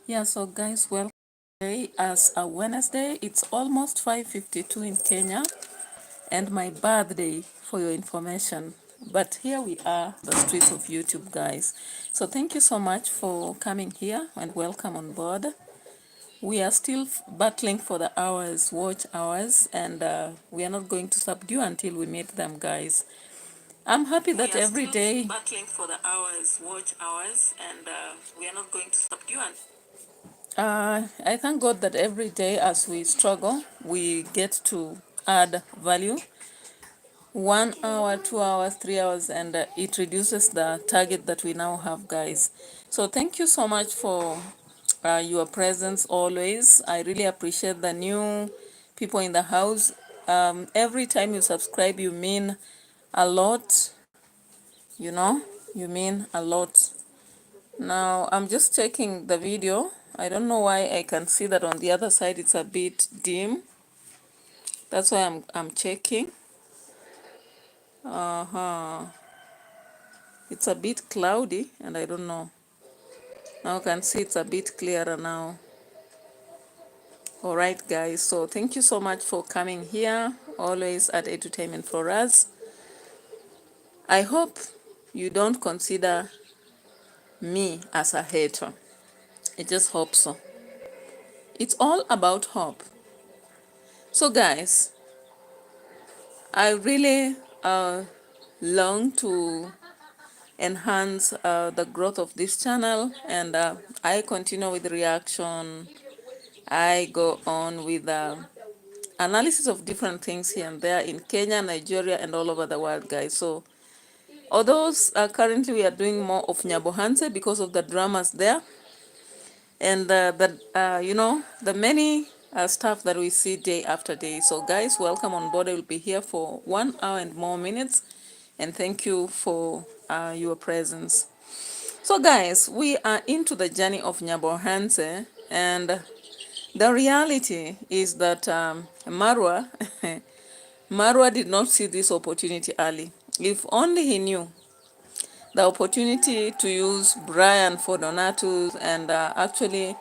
Yeah, so guys, welcome today as a Wednesday. It's almost 5:52 in Kenya and my birthday for your information. But here we are, the streets of YouTube, guys. So thank you so much for coming here and welcome on board. We are still battling for the hours, watch hours, and we are not going to subdue until we meet them, guys. I'm happy that every day battling for the hours, watch hours, and we are not going to subdue. I thank God that every day as we struggle, we get to add value. 1 hour, 2 hours, 3 hours, and it reduces the target that we now have, guys. So thank you so much for your presence always. I really appreciate the new people in the house. Every time you subscribe, you mean a lot, you know, you mean a lot. Now, I'm just checking the video. I don't know why I can see that on the other side it's a bit dim. That's why I'm checking. It's a bit cloudy and I don't know. Now I can see it's a bit clearer now. All right, guys. So thank you so much for coming here, always at Edutainment for Us. I hope you don't consider me as a hater. I just hope so. It's all about hope. So guys, I really long to enhance the growth of this channel, and I continue with reaction. I go on with analysis of different things here and there in Kenya, Nigeria, and all over the world, guys. So although currently we are doing more of Nyabohanse because of the dramas there, and the many stuff that we see day after day. So guys, welcome on board. I will be here for 1 hour and more minutes, and thank you for your presence. So guys, we are into the journey of Nyabohanse, and the reality is that Marwa Marwa did not see this opportunity early. If only he knew the opportunity to use Brian for Donatus and actually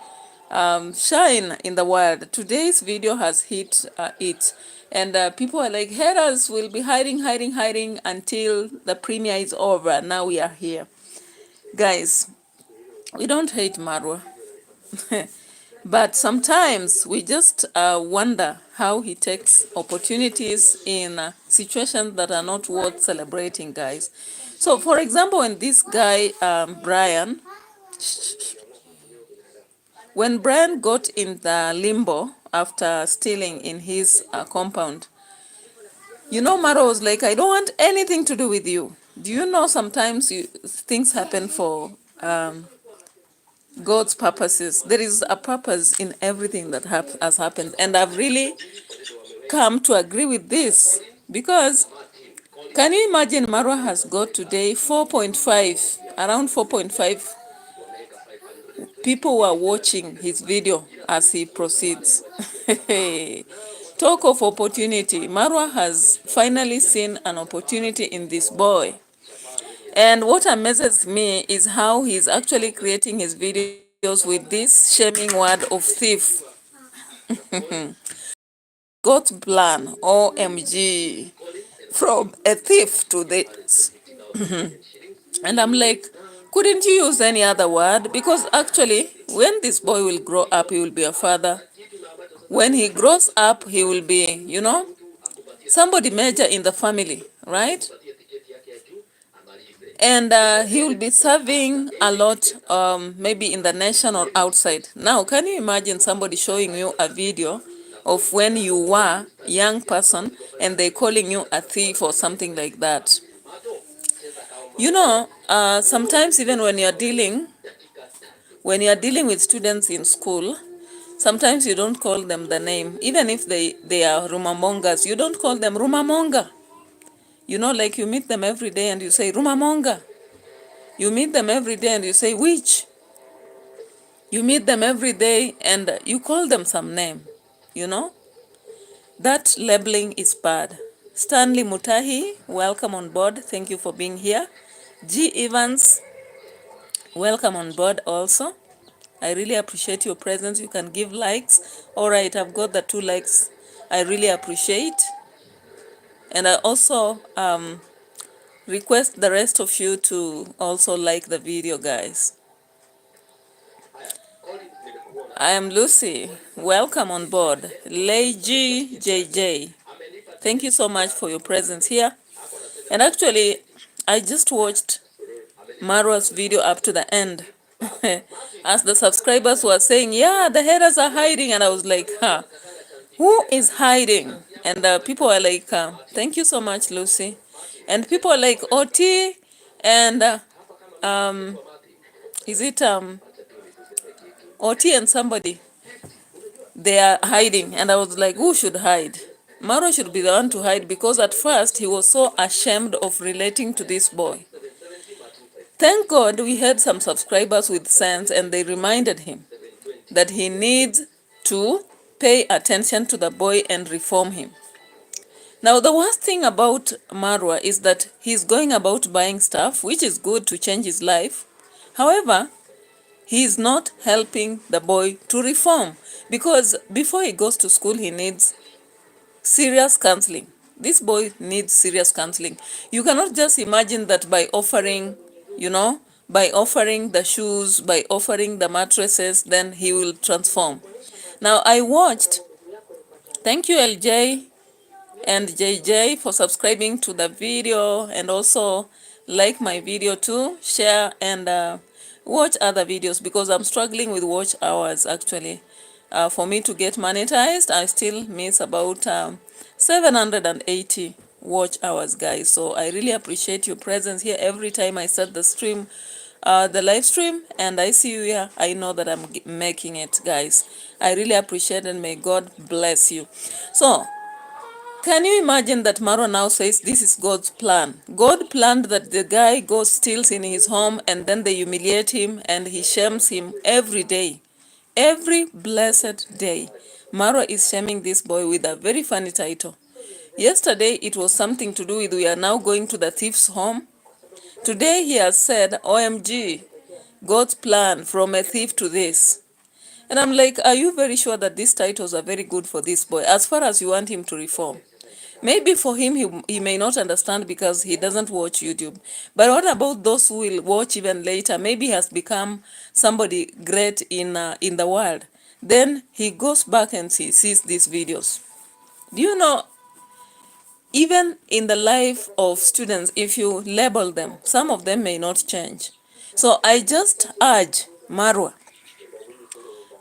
shine in the world. Today's video has hit it. And people are like, haters will be hiding until the premiere is over. Now we are here. Guys, we don't hate Marwa. But sometimes we just wonder how he takes opportunities in situations that are not worth celebrating, guys. So, for example, when this guy, Brian, when Brian got in the limbo after stealing in his compound, you know, Maro was like, I don't want anything to do with you. Do you know sometimes things happen for God's purposes? There is a purpose in everything that has happened. And I've really come to agree with this because can you imagine Marwa has got today 4.5, around 4.5 people who are watching his video as he proceeds. Talk of opportunity. Marwa has finally seen an opportunity in this boy. And what amazes me is how he's actually creating his videos with this shaming word of thief. God's plan, OMG, from a thief to this. And I'm like, couldn't you use any other word? Because actually, when this boy will grow up, he will be a father. When he grows up, he will be, somebody major in the family, right? And he will be serving a lot, maybe in the nation or outside. Now, can you imagine somebody showing you a video of when you were a young person and they calling you a thief or something like that? You know, sometimes even when you're dealing with students in school, sometimes you don't call them the name. Even if they are rumamongers, you don't call them rumamonga. You know, like you meet them every day and you say rumamonga. You meet them every day and you say witch. You meet them every day and you call them some name, you know. That labeling is bad. Stanley Mutahi, welcome on board. Thank you for being here. G. Evans, welcome on board also. I really appreciate your presence. You can give likes. All right, I've got the 2 likes. I really appreciate. And I also request the rest of you to also like the video, guys. I am Lucy. Welcome on board. Leiji JJ. Thank you so much for your presence here. And actually, I just watched Marwa's video up to the end. As the subscribers were saying, yeah, the haters are hiding. And I was like, huh, who is hiding? And people were like, thank you so much, Lucy. And people were like, OT and is it OT and somebody? They are hiding. And I was like, who should hide? Marwa should be the one to hide, because at first he was so ashamed of relating to this boy. Thank God we had some subscribers with sense, and they reminded him that he needs to pay attention to the boy and reform him. Now, the worst thing about Marwa is that he's going about buying stuff, which is good to change his life. However, he is not helping the boy to reform, because before he goes to school, he needs serious counseling. This boy needs serious counseling. You cannot just imagine that by offering, by offering the shoes, by offering the mattresses, then he will transform. Now, I watched, thank you, LJ and JJ, for subscribing to the video, and also like my video too, share, and watch other videos, because I'm struggling with watch hours actually. For me to get monetized, I still miss about 780 watch hours, guys. So I really appreciate your presence here every time I start the stream, the live stream, and I see you here. I know that I'm making it, guys. I really appreciate, and may God bless you. So can you imagine that Marwa now says this is God's plan? God planned that the guy goes steals in his home, and then they humiliate him and he shames him every day. Every blessed day. Marwa is shaming this boy with a very funny title. Yesterday it was something to do with we are now going to the thief's home. Today he has said, OMG, God's plan, from a thief to this. And I'm like, are you very sure that these titles are very good for this boy, as far as you want him to reform? Maybe for him, he may not understand because he doesn't watch YouTube. But what about those who will watch even later? Maybe he has become somebody great in the world. Then he goes back and sees these videos. Do you know, even in the life of students, if you label them, some of them may not change. So I just urge Marwa,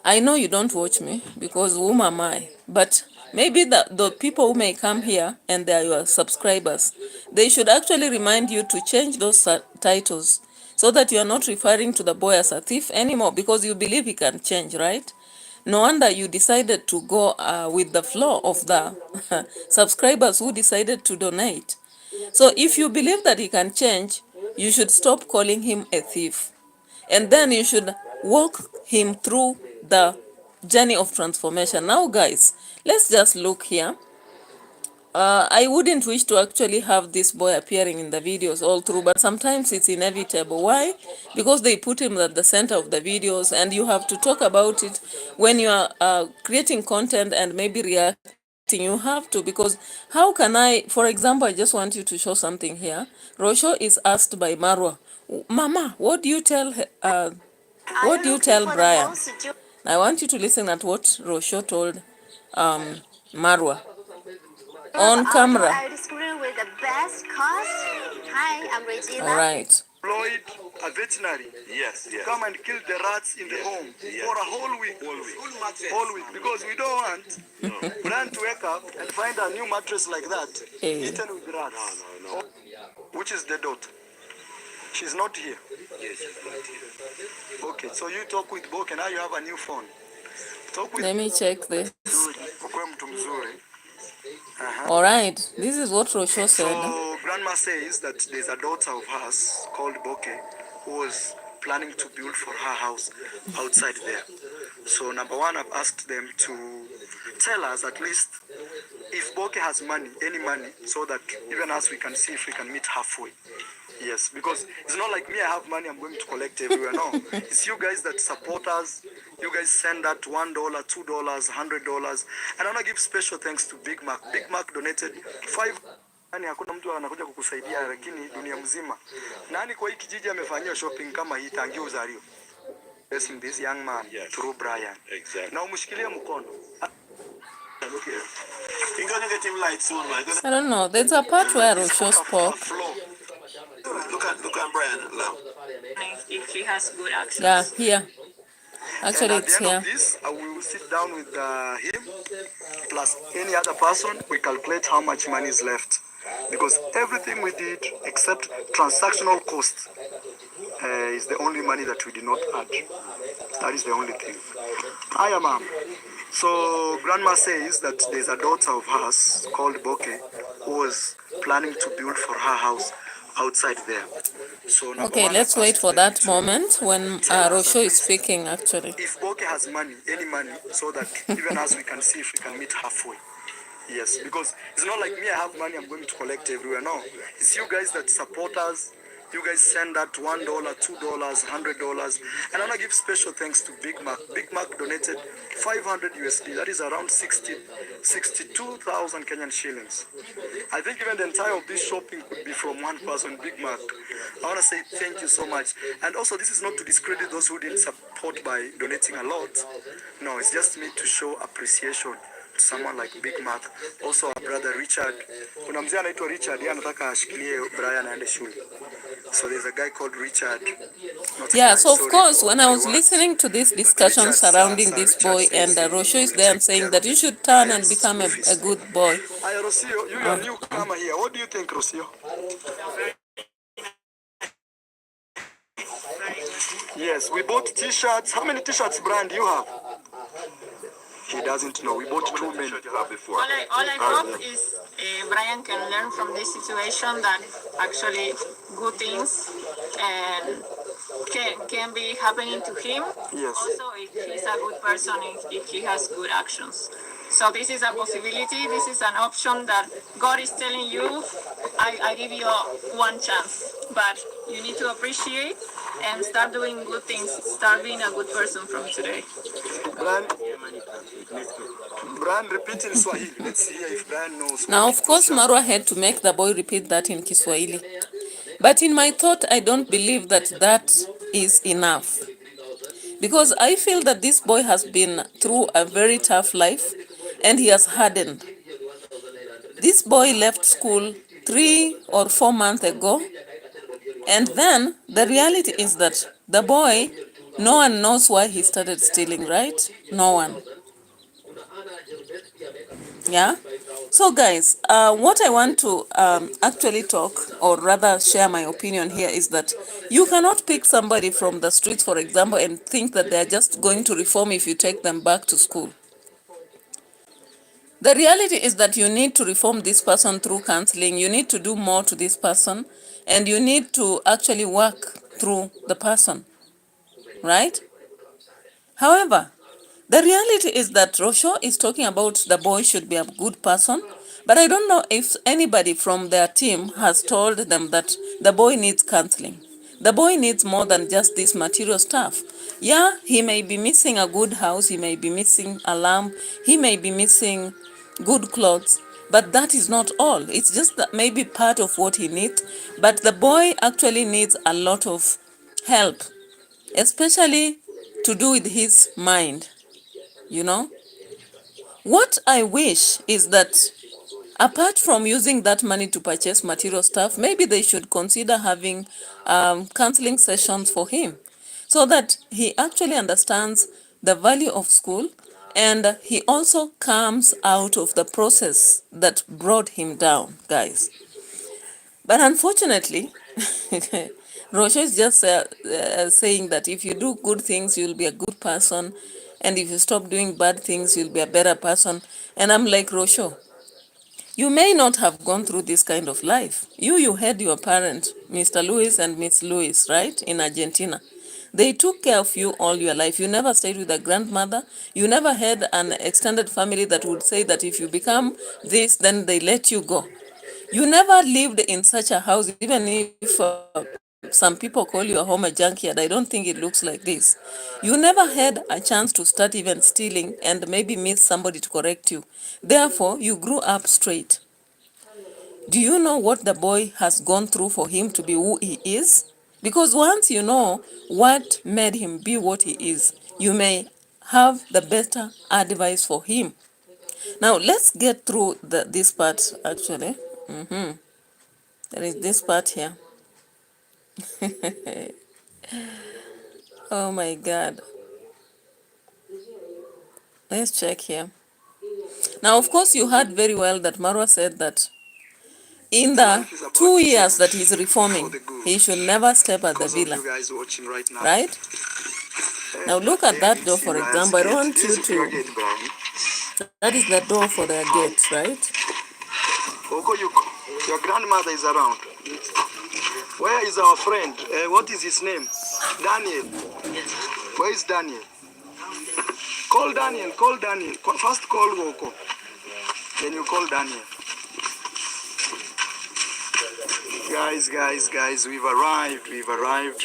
I know you don't watch me because whom am I? But maybe the people who may come here and they are your subscribers, they should actually remind you to change those titles so that you are not referring to the boy as a thief anymore, because you believe he can change, right? No wonder you decided to go with the flow of the subscribers who decided to donate. So if you believe that he can change, you should stop calling him a thief. And then you should walk him through the journey of transformation. Now, guys, let's just look here. I wouldn't wish to actually have this boy appearing in the videos all through, but sometimes it's inevitable. Why? Because they put him at the center of the videos, and you have to talk about it when you are creating content and maybe reacting. You have to, because how can I, for example, I just want you to show something here. Rosho is asked by Marwa, Mama, what do you tell Brian? I want you to listen at what Rosho told Marwa on camera. With the best cost. Hi, I'm Regina. All right. Employed a veterinary to come and kill the rats in the home for a whole week. Whole week. Because we don't want Brian to wake up and find a new mattress like that, eaten with rats. No. Which is the daughter? She's not here. Yes, she's not here. Okay, so you talk with Boke, now you have a new phone. Talk with. Let me check this. All right, this is what Rosho said. So Grandma says that there's a daughter of hers called Boke who was planning to build for her house outside there. So number one, I've asked them to tell us at least if Boke has money, any money, so that even us we can see if we can meet halfway. Yes, because it's not like me, I have money, I'm going to collect everywhere. No, it's you guys that support us. You guys send that $1, $2, $100. And I want to give special thanks to Big Mac. Big Mac donated 5. Yani hakuna mtu anakuja kukusaidia lakini dunia mzima. Nani kwa hii kijiji amefanyia shopping kama hii tangia uzalio? Blessing this young man, yes, through Brian. Exactly. Na umshikilie mkono. Look here. You're gonna get him light soon, man. I don't know. There's a part where Rosho spoke. Look at Brian now. If he has good access. Yeah, here. Actually, and at it's the end here. of this, I will sit down with him plus any other person. We calculate how much money is left, because everything we did except transactional cost is the only money that we did not add. That is the only thing. Hiya, ma'am. So grandma says that there's a daughter of hers called Boke who was planning to build for her house outside there. So Okay, let's wait for that moment when Rosho is speaking, actually. If Boke has money, any money, so that even us we can see if we can meet halfway. Yes, because it's not like me, I have money, I'm going to collect everywhere. No, it's you guys that support us. You guys send that $1, $2, $100. And I want to give special thanks to Big Mac. Big Mac donated 500 USD. That is around 62,000 Kenyan shillings. I think even the entire of this shopping could be from one person, Big Mac. I want to say thank you so much. And also, this is not to discredit those who didn't support by donating a lot. No, it's just me to show appreciation to someone like Big Mac. Also, our brother Richard. Kuna mzee anaitwa Richard, yeye anataka ashikilie Brian aende shule. So there's a guy called Richard. Yeah, so of course, when I was listening to this discussion surrounding this boy, and Rosho is there and saying that you should turn and become a good boy. Hi, Rocio, you are newcomer here. What do you think, Rocio? Yes, we bought t-shirts. How many t-shirts brand do you have? He doesn't know. We bought too many. All I hope is Brian can learn from this situation that actually good things can be happening to him. Yes. Also, if he's a good person, if he has good actions. So this is a possibility. This is an option that God is telling you, I give you one chance. But you need to appreciate and start doing good things. Start being a good person from today. Brian, repeat in Swahili. Let's see if Brian knows. Now, of course, Marwa had to make the boy repeat that in Kiswahili. But in my thought, I don't believe that that is enough. Because I feel that this boy has been through a very tough life and he has hardened. This boy left school 3 or 4 months ago. And then the reality is that the boy, no one knows why he started stealing, right? No one. Yeah? So guys, what I want to actually talk, or rather share my opinion here, is that you cannot pick somebody from the streets, for example, and think that they're just going to reform if you take them back to school. The reality is that you need to reform this person through counseling. You need to do more to this person, and you need to actually work through the person, right? However, the reality is that Rosho is talking about the boy should be a good person, but I don't know if anybody from their team has told them that the boy needs counseling. The boy needs more than just this material stuff. Yeah, he may be missing a good house, he may be missing a lamp, he may be missing good clothes, but that is not all. It's just that maybe part of what he needs, but the boy actually needs a lot of help, especially to do with his mind. You know, what I wish is that apart from using that money to purchase material stuff, maybe they should consider having counseling sessions for him so that he actually understands the value of school and he also comes out of the process that brought him down, guys. But unfortunately, Rosho is just saying that if you do good things, you'll be a good person. And if you stop doing bad things, you'll be a better person. And I'm like, Rosho, you may not have gone through this kind of life. You had your parent, Mr. Lewis and Miss Lewis, right, in Argentina. They took care of you all your life. You never stayed with a grandmother. You never had an extended family that would say that if you become this, then they let you go. You never lived in such a house, even if some people call your home a junkyard. I don't think it looks like this. You never had a chance to start even stealing and maybe miss somebody to correct you. Therefore, you grew up straight. Do you know what the boy has gone through for him to be who he is? Because once you know what made him be what he is, you may have the better advice for him. Now, let's get through this part actually. There is this part here. Oh my God. Let's check here. Now, of course, you heard very well that Marwa said that in the 2 years that he's reforming, he should never step at the villa. Right? Now, look at that door, for example. I don't want you to. That is the door for the gate, right? Your grandmother is around. Where is our friend? What is his name? Daniel. Where is Daniel? Call Daniel. Call Daniel. First call Woko. Then you call Daniel. Guys, we've arrived.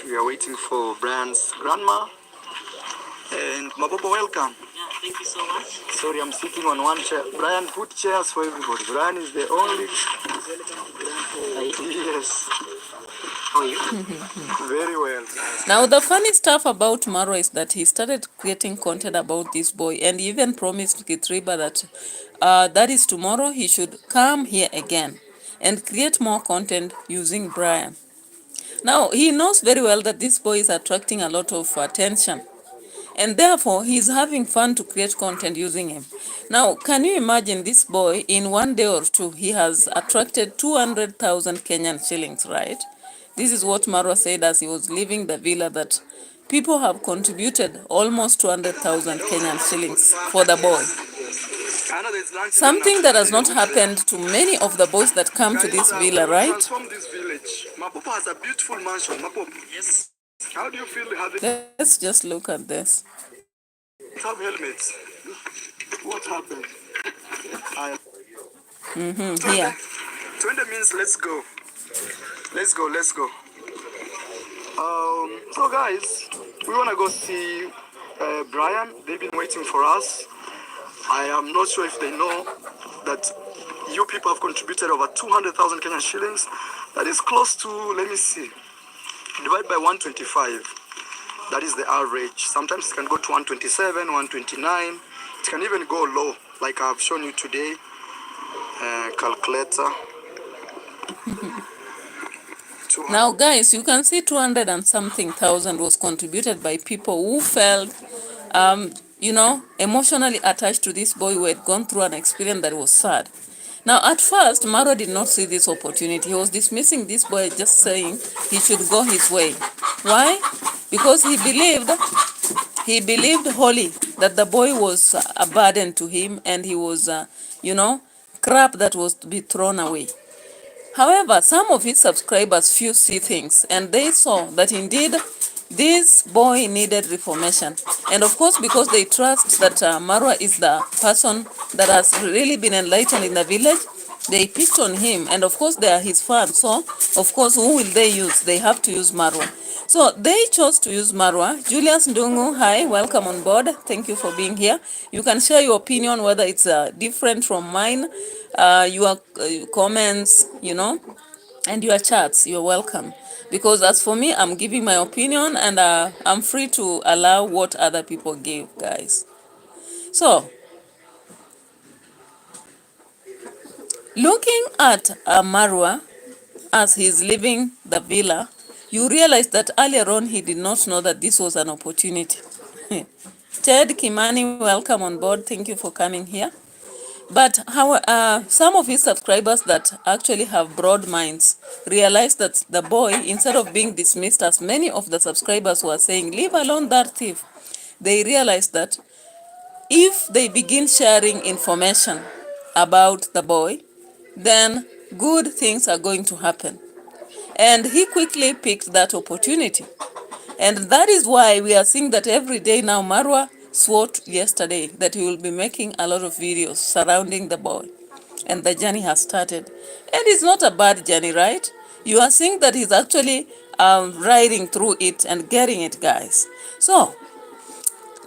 We are waiting for Brian's grandma. And Mabobo, welcome. Yeah, thank you so much. Sorry, I'm sitting on one chair. Brian, put chairs for everybody. Brian is the only... Yes. How are you? Very well. Now, the funny stuff about Marwa is that he started creating content about this boy and he even promised Kitriba that that is tomorrow he should come here again and create more content using Brian. Now, he knows very well that this boy is attracting a lot of attention. And therefore, he's having fun to create content using him. Now, can you imagine this boy in 1 day or two, he has attracted 200,000 Kenyan shillings, right? This is what Marwa said as he was leaving the villa, that people have contributed almost 200,000 Kenyan shillings for the boy. Something that has not happened to many of the boys that come to this villa, right? Transform this village. Mapopo has a beautiful mansion. Mapopo. Yes. How do you feel having... Let's just look at this. Have helmets. What happened? Here. 20 minutes, let's go. Let's go. So guys, we want to go see Brian. They've been waiting for us. I am not sure if they know that you people have contributed over 200,000 Kenyan shillings. That is close to, let me see, divide by 125. That is the average. Sometimes it can go to 127, 129. It can even go low, like I've shown you today. Calculator. Now, guys, you can see 200 and something thousand was contributed by people who felt, emotionally attached to this boy who had gone through an experience that was sad. Now, at first, Marwa did not see this opportunity. He was dismissing this boy, just saying he should go his way. Why? Because he believed wholly that the boy was a burden to him and he was, crap that was to be thrown away. However, some of his subscribers few see things and they saw that indeed this boy needed reformation. And of course, because they trust that Marwa is the person that has really been enlightened in the village, they picked on him. And of course, they are his fans. So, of course, who will they use? They have to use Marwa. So they chose to use Marwa. Julius Ndungu, hi, welcome on board. Thank you for being here. You can share your opinion, whether it's different from mine, your comments, and your chats. You're welcome. Because as for me, I'm giving my opinion and I'm free to allow what other people give, guys. So, looking at Marwa as he's leaving the villa, you realize that earlier on he did not know that this was an opportunity. Ted Kimani, welcome on board. Thank you for coming here. But how some of his subscribers that actually have broad minds realize that the boy, instead of being dismissed as many of the subscribers were saying, leave alone that thief, they realize that if they begin sharing information about the boy, then good things are going to happen. And he quickly picked that opportunity. And that is why we are seeing that every day now. Marwa swore yesterday that he will be making a lot of videos surrounding the boy. And the journey has started. And it's not a bad journey, right? You are seeing that he's actually riding through it and getting it, guys. So,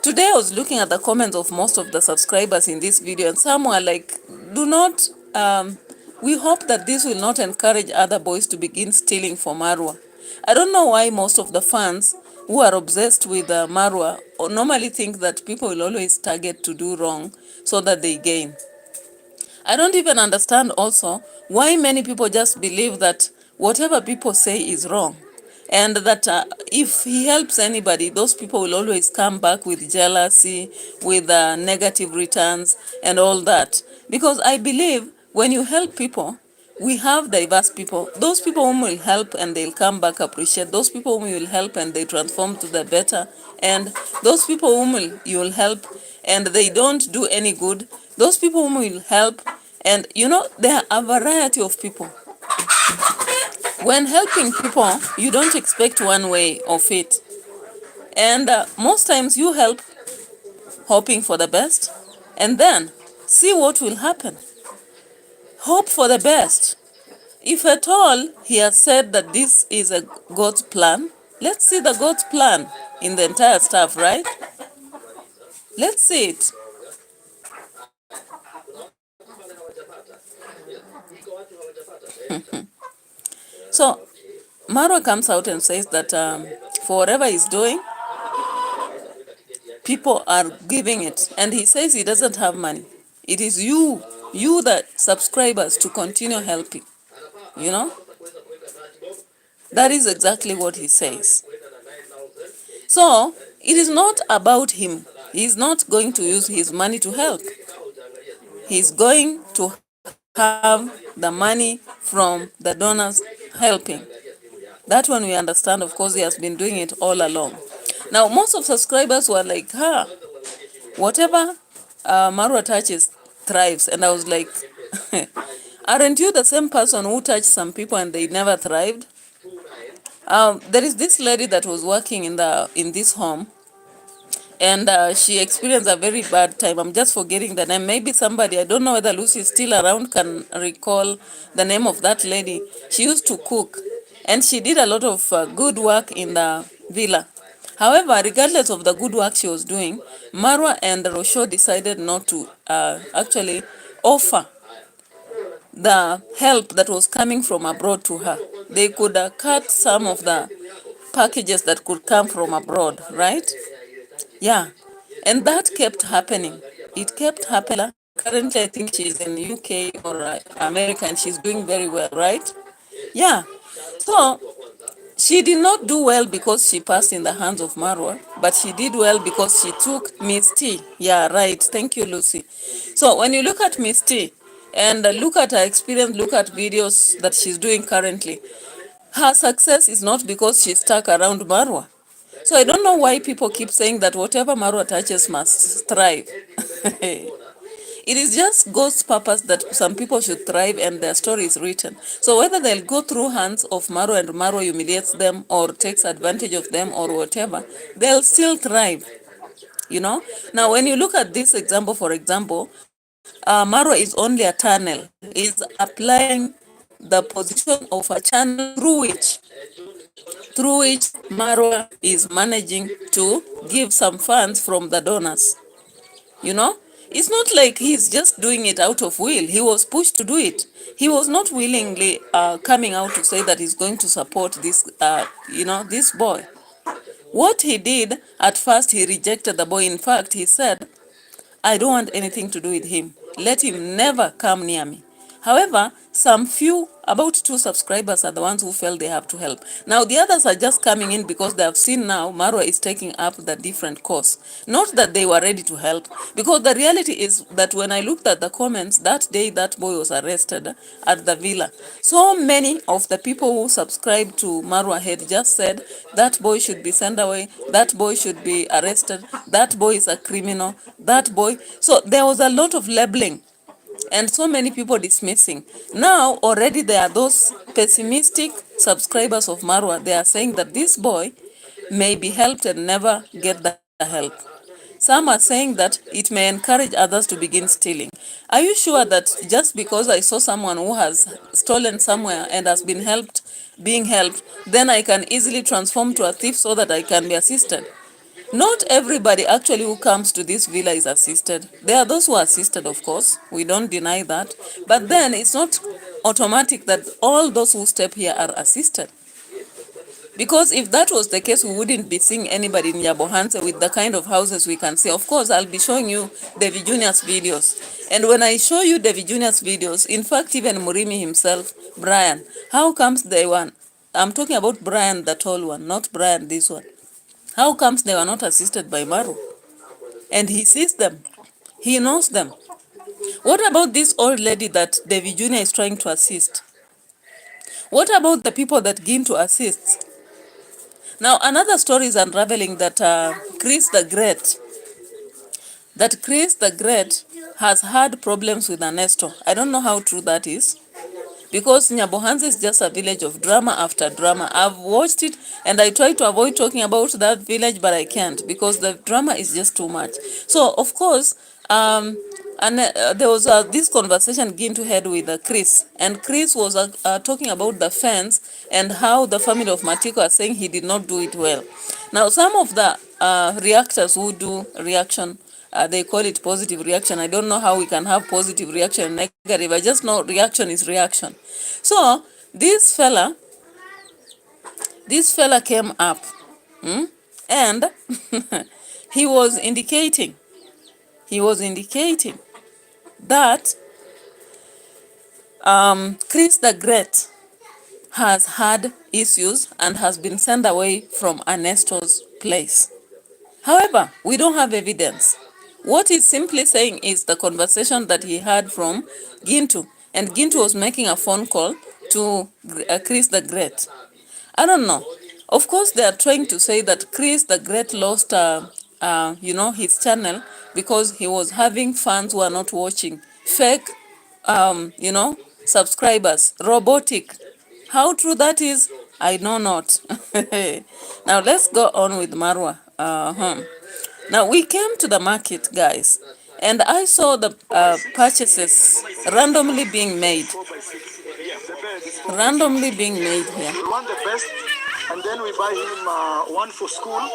today I was looking at the comments of most of the subscribers in this video, and some were like, do not, we hope that this will not encourage other boys to begin stealing for Marwa. I don't know why most of the fans who are obsessed with Marwa normally think that people will always target to do wrong so that they gain. I don't even understand also why many people just believe that whatever people say is wrong, and that if he helps anybody, those people will always come back with jealousy, with negative returns and all that. Because I believe when you help people, we have diverse people. Those people whom will help and they'll come back appreciate. Those people whom you will help and they transform to the better. And those people whom you will help and they don't do any good. Those people whom will help, and there are a variety of people. When helping people, you don't expect one way of it. And most times you help hoping for the best, and then see what will happen. Hope for the best. If at all he has said that this is a God's plan, let's see the God's plan in the entire stuff, right? Let's see it. So, Marwa comes out and says that for whatever he's doing, people are giving it. And he says he doesn't have money. It is you, the subscribers, to continue helping. That is exactly what he says. So, it is not about him. He's not going to use his money to help. He's going to have the money from the donors helping. That one we understand, of course, he has been doing it all along. Now, most of subscribers were like, whatever Marwa touches thrives. And I was like, aren't you the same person who touched some people and they never thrived? There is this lady that was working in this home, and she experienced a very bad time. I'm just forgetting the name. Maybe somebody, I don't know whether Lucy is still around, can recall the name of that lady. She used to cook, and she did a lot of good work in the villa. However, regardless of the good work she was doing, Marwa and Rosho decided not to actually offer the help that was coming from abroad to her. They could cut some of the packages that could come from abroad, right? Yeah. And that kept happening. It kept happening. Currently, I think she's in UK or America, and she's doing very well, right? Yeah. So, she did not do well because she passed in the hands of Marwa, but she did well because she took Miss T. Yeah, right. Thank you, Lucy. So when you look at Miss T and look at her experience, look at videos that she's doing currently, her success is not because she stuck around Marwa. So I don't know why people keep saying that whatever Marwa touches must thrive. It is just God's purpose that some people should thrive, and their story is written. So whether they'll go through hands of Marwa and Marwa humiliates them or takes advantage of them or whatever, they'll still thrive. Now when you look at this example, for example, Marwa is only a tunnel, is applying the position of a channel through which Marwa is managing to give some funds from the donors. It's not like he's just doing it out of will. He was pushed to do it. He was not willingly coming out to say that he's going to support this, this boy. What he did, at first, he rejected the boy. In fact, he said, I don't want anything to do with him. Let him never come near me. However, some few, about 2 subscribers, are the ones who felt they have to help. Now, the others are just coming in because they have seen now Marwa is taking up the different course. Not that they were ready to help, because the reality is that when I looked at the comments, that day that boy was arrested at the villa. So many of the people who subscribed to Marwa had just said, that boy should be sent away, that boy should be arrested, that boy is a criminal, that boy. So there was a lot of labeling. And so many people dismissing. Now, already there are those pessimistic subscribers of Marwa. They are saying that this boy may be helped and never get the help. Some are saying that it may encourage others to begin stealing. Are you sure that just because I saw someone who has stolen somewhere and has been being helped, then I can easily transform to a thief so that I can be assisted? Not everybody actually who comes to this villa is assisted. There are those who are assisted, of course. We don't deny that. But then it's not automatic that all those who step here are assisted. Because if that was the case, we wouldn't be seeing anybody in Yabohanse with the kind of houses we can see. Of course, I'll be showing you David Junior's videos. And when I show you David Junior's videos, in fact, even Murimi himself, Brian, how comes they one? I'm talking about Brian, the tall one, not Brian, this one. How comes they were not assisted by Maru? And he sees them. He knows them. What about this old lady that David Junior is trying to assist? What about the people that Gintu to assist? Now, another story is unraveling that Chris the Great has had problems with Ernesto. I don't know how true that is, because Nyabohanse is just a village of drama after drama. I've watched it and I try to avoid talking about that village, but I can't because the drama is just too much. So, of course, there was this conversation going to head with Chris, and Chris was talking about the fence and how the family of Matiko are saying he did not do it well. Now, some of the reactors who do reaction, they call it positive reaction. I don't know how we can have positive reaction and negative. I just know reaction is reaction. So this fella came up, and he was indicating that Chris the Great has had issues and has been sent away from Ernesto's place. However, we don't have evidence. What he's simply saying is the conversation that he had from Gintu, and Gintu was making a phone call to Chris the Great. I don't know. Of course, they are trying to say that Chris the Great lost, his channel because he was having fans who are not watching. Fake, subscribers, robotic. How true that is, I know not. Now, let's go on with Marwa. Now, we came to the market, guys, and I saw the purchases randomly being made. Randomly being made here. We want the best, and then we buy him one for school.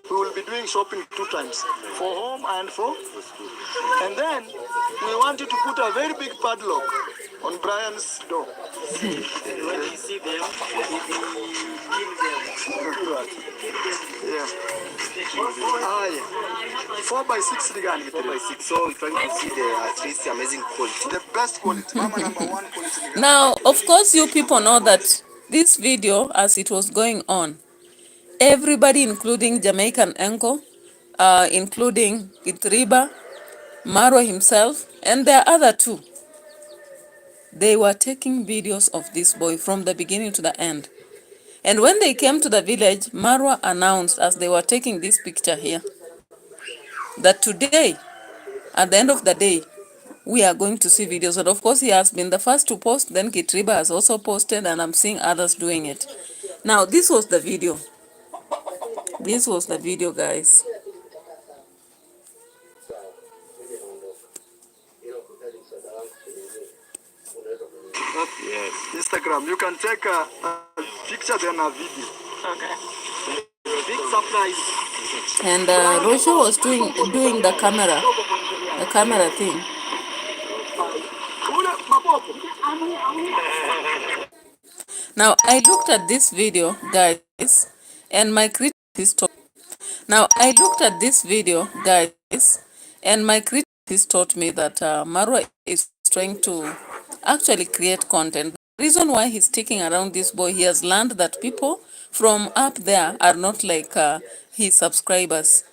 We will be doing shopping 2 times, for home and for. And then we want you to put a very big padlock on Brian's door. When you see them, Yeah. Ah, yeah. 4x6 regani. 4x6. So we're trying to see at least the amazing quality. The best quality. Mama number 1 quality regani. Now, of course, you people know that this video, as it was going on, everybody, including Jamaican Enko, including Itriba, Marwa himself, and there are other 2. They were taking videos of this boy from the beginning to the end. And when they came to the village, Marwa announced, as they were taking this picture here, that today, at the end of the day, we are going to see videos. And of course, he has been the first to post, then Kitriba has also posted, and I'm seeing others doing it. Now, this was the video. This was the video, guys. Yes. Instagram. You can take a picture then a video. Okay. Big surprise. And Rosho was doing the camera thing. Now, I looked at this video, guys, and my critic taught me that Marwa is trying to actually create content. The reason why he's sticking around this boy, he has learned that people from up there are not like his subscribers.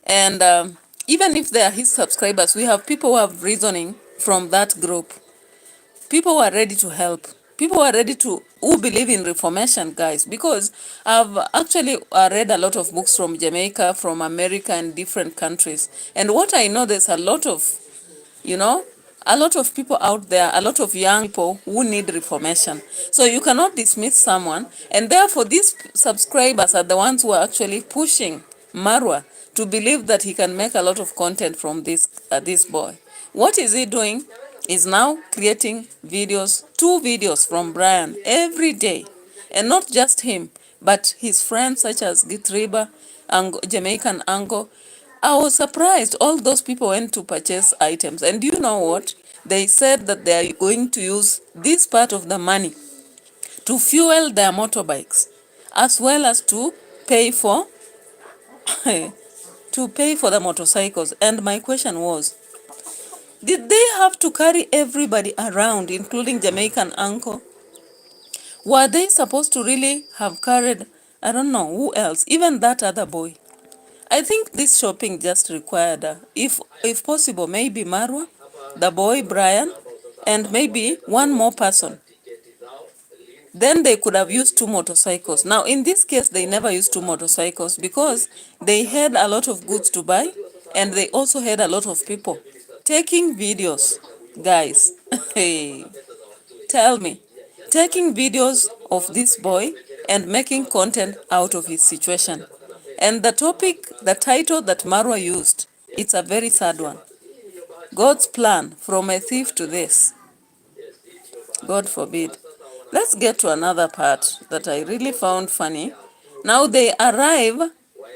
And even if they are his subscribers, we have people who have reasoning from that group. People who are ready to help. People who are ready to, who believe in reformation, guys. Because I've actually read a lot of books from Jamaica, from America, and different countries. And what I know, there's a lot of, a lot of people out there, a lot of young people who need reformation. So you cannot dismiss someone, and therefore these subscribers are the ones who are actually pushing Marwa to believe that he can make a lot of content from this boy. What is he doing? Is now creating videos, 2 videos from Brian every day, and not just him, but his friends such as Gitriba, Jamaican Ango. I was surprised all those people went to purchase items. And do you know what? They said that they are going to use this part of the money to fuel their motorbikes, as well as to pay for to pay for the motorcycles. And my question was, did they have to carry everybody around, including Jamaican uncle? Were they supposed to really have carried, I don't know, who else, even that other boy? I think this shopping just required, if possible, maybe Marwa, the boy Brian, and maybe one more person. Then they could have used 2 motorcycles. Now, in this case, they never used 2 motorcycles because they had a lot of goods to buy, and they also had a lot of people taking videos. Guys, hey, tell me, taking videos of this boy and making content out of his situation. And the topic, the title that Marwa used, it's a very sad one. God's plan, from a thief to this. God forbid. Let's get to another part that I really found funny. Now they arrive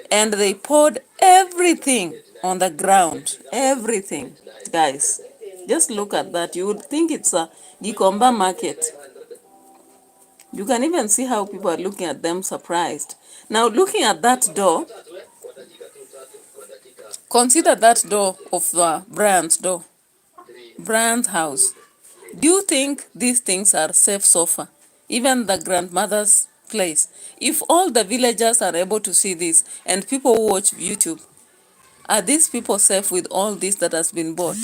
and they poured everything on the ground. Everything. Guys, just look at that. You would think it's a Gikomba market. You can even see how people are looking at them surprised. Now, looking at that door, consider that door of Brian's door, Brian's house. Do you think these things are safe so far? Even the grandmother's place. If all the villagers are able to see this and people who watch YouTube, are these people safe with all this that has been bought?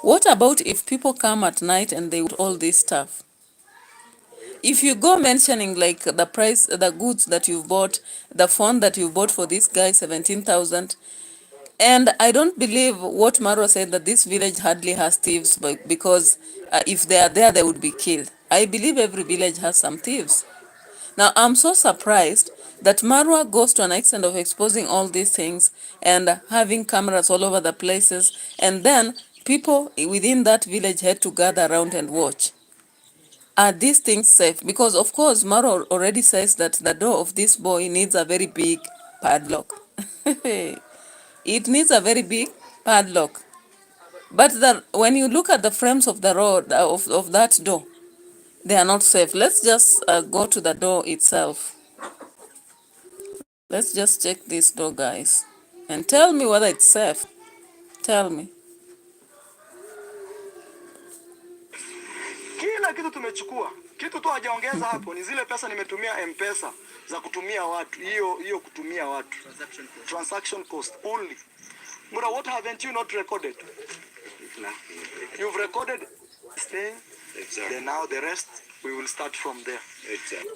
What about if people come at night and they want all this stuff? If you go mentioning like the price, the goods that you've bought, the phone that you bought for this guy, 17,000, and I don't believe what Marwa said, that this village hardly has thieves, because if they are there, they would be killed. I believe every village has some thieves. Now, I'm so surprised that Marwa goes to an extent of exposing all these things and having cameras all over the places, and then people within that village had to gather around and watch. Are these things safe? Because, of course, Marwa already says that the door of this boy needs a very big padlock. It needs a very big padlock. But when you look at the frames of the road of that door, they are not safe. Let's just go to the door itself. Let's just check this door, guys, and tell me whether it's safe. Tell me. Kila kitu tumechukua. Kitu tu hajaongeza hapo ni zile pesa nimetumia M-Pesa za kutumia watu. Hiyo kutumia watu. Transaction cost only. Mura, what haven't you not recorded? You've recorded staying. Exactly. Then now the rest we will start from there. Exactly.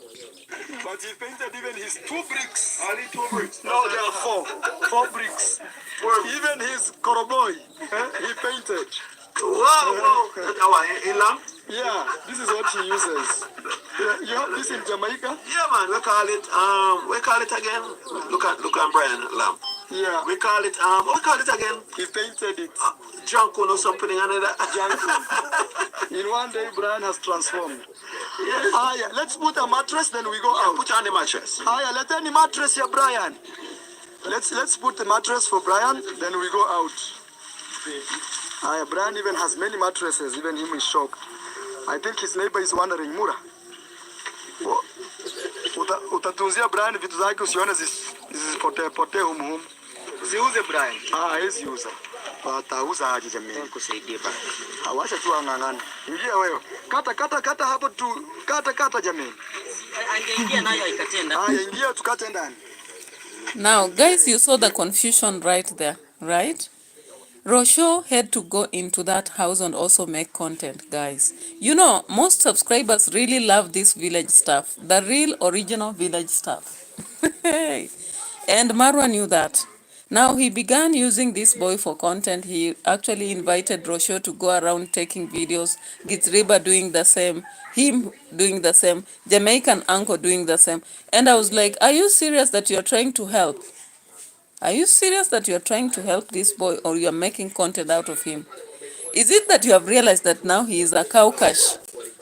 But he painted even his 2 bricks. Only 2 bricks. No, there are 4 bricks. Even his koroboy, he painted. Wow! Yeah, this is what he uses. You have this in Jamaica? Yeah, man. We call it again. Look at Brian lamp. Yeah. We call it what we call it again? He painted it. Janko or something another. Janko. In one day, Brian has transformed. Yeah. Yeah. Let's put a mattress, then we go out. Put on the mattress. Yeah. Let any mattress here, Brian. Let's put the mattress for Brian, then we go out. Brian even has many mattresses. Even him is shocked. I think his neighbor is wondering, Mura, utatunzia Brian vitu zake usione zisipotee humu. Usiuze Brian. Hawezi uza. Watauza aje jamii? Nikusaidie bana. Hawacha tu ang'ang'ane. Ingia wewe. Kata hapo tu. Kata jamii. Angeingia nayo ikatenda. Ingia tukate ndani. Now, guys, you saw the confusion right there, right? Rosho had to go into that house and also make content, guys. You know, most subscribers really love this village stuff, the real original village stuff. And Marwa knew that. Now he began using this boy for content. He actually invited Rosho to go around taking videos, Gitriba doing the same, him doing the same, Jamaican uncle doing the same. And I was like, are you serious that you're trying to help? Are you serious that you're trying to help this boy, or you're making content out of him? Is it that you have realized that now he is a cow cash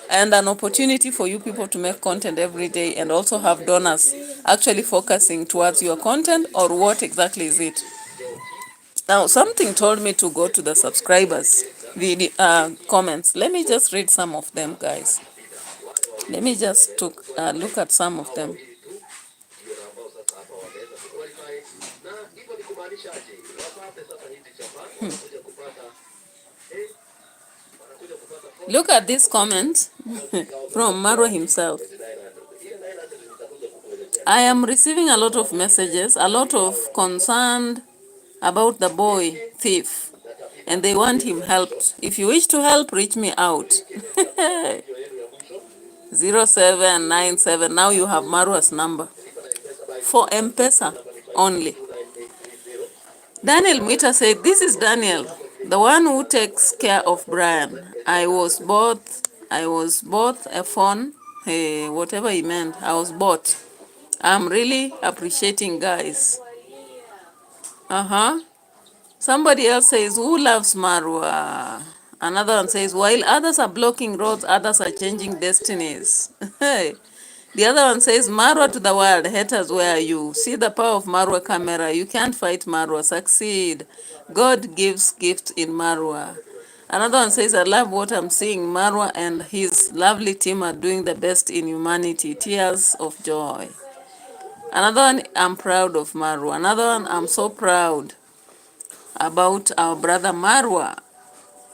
and an opportunity for you people to make content every day and also have donors actually focusing towards your content, or what exactly is it? Now, something told me to go to the subscribers video, comments. Let me just read some of them, guys. Let me just look at some of them. Look at this comment from Marwa himself. I am receiving a lot of messages, a lot of concern about the boy thief, and they want him helped. If you wish to help, reach me out. 0797. Now you have Marwa's number for M-Pesa only. Daniel Mwita said, this is Daniel, the one who takes care of Brian. I was both a phone, whatever he meant, I was bought. I'm really appreciating, guys. Somebody else says, who loves Marwa? Another one says, while others are blocking roads, others are changing destinies. The other one says, Marwa to the world, haters, where are you? See the power of Marwa camera. You can't fight Marwa. Succeed. God gives gifts in Marwa. Another one says, I love what I'm seeing. Marwa and his lovely team are doing the best in humanity. Tears of joy. Another one, I'm proud of Marwa. Another one, I'm so proud about our brother Marwa.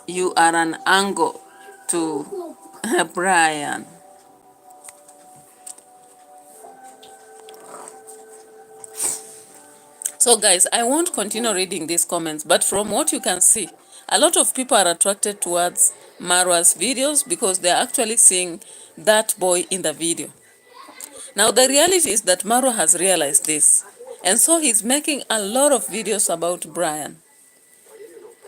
You are an angle to Brian. So guys, I won't continue reading these comments, but from what you can see, a lot of people are attracted towards Marwa's videos because they're actually seeing that boy in the video. Now the reality is that Marwa has realized this, and so he's making a lot of videos about Brian.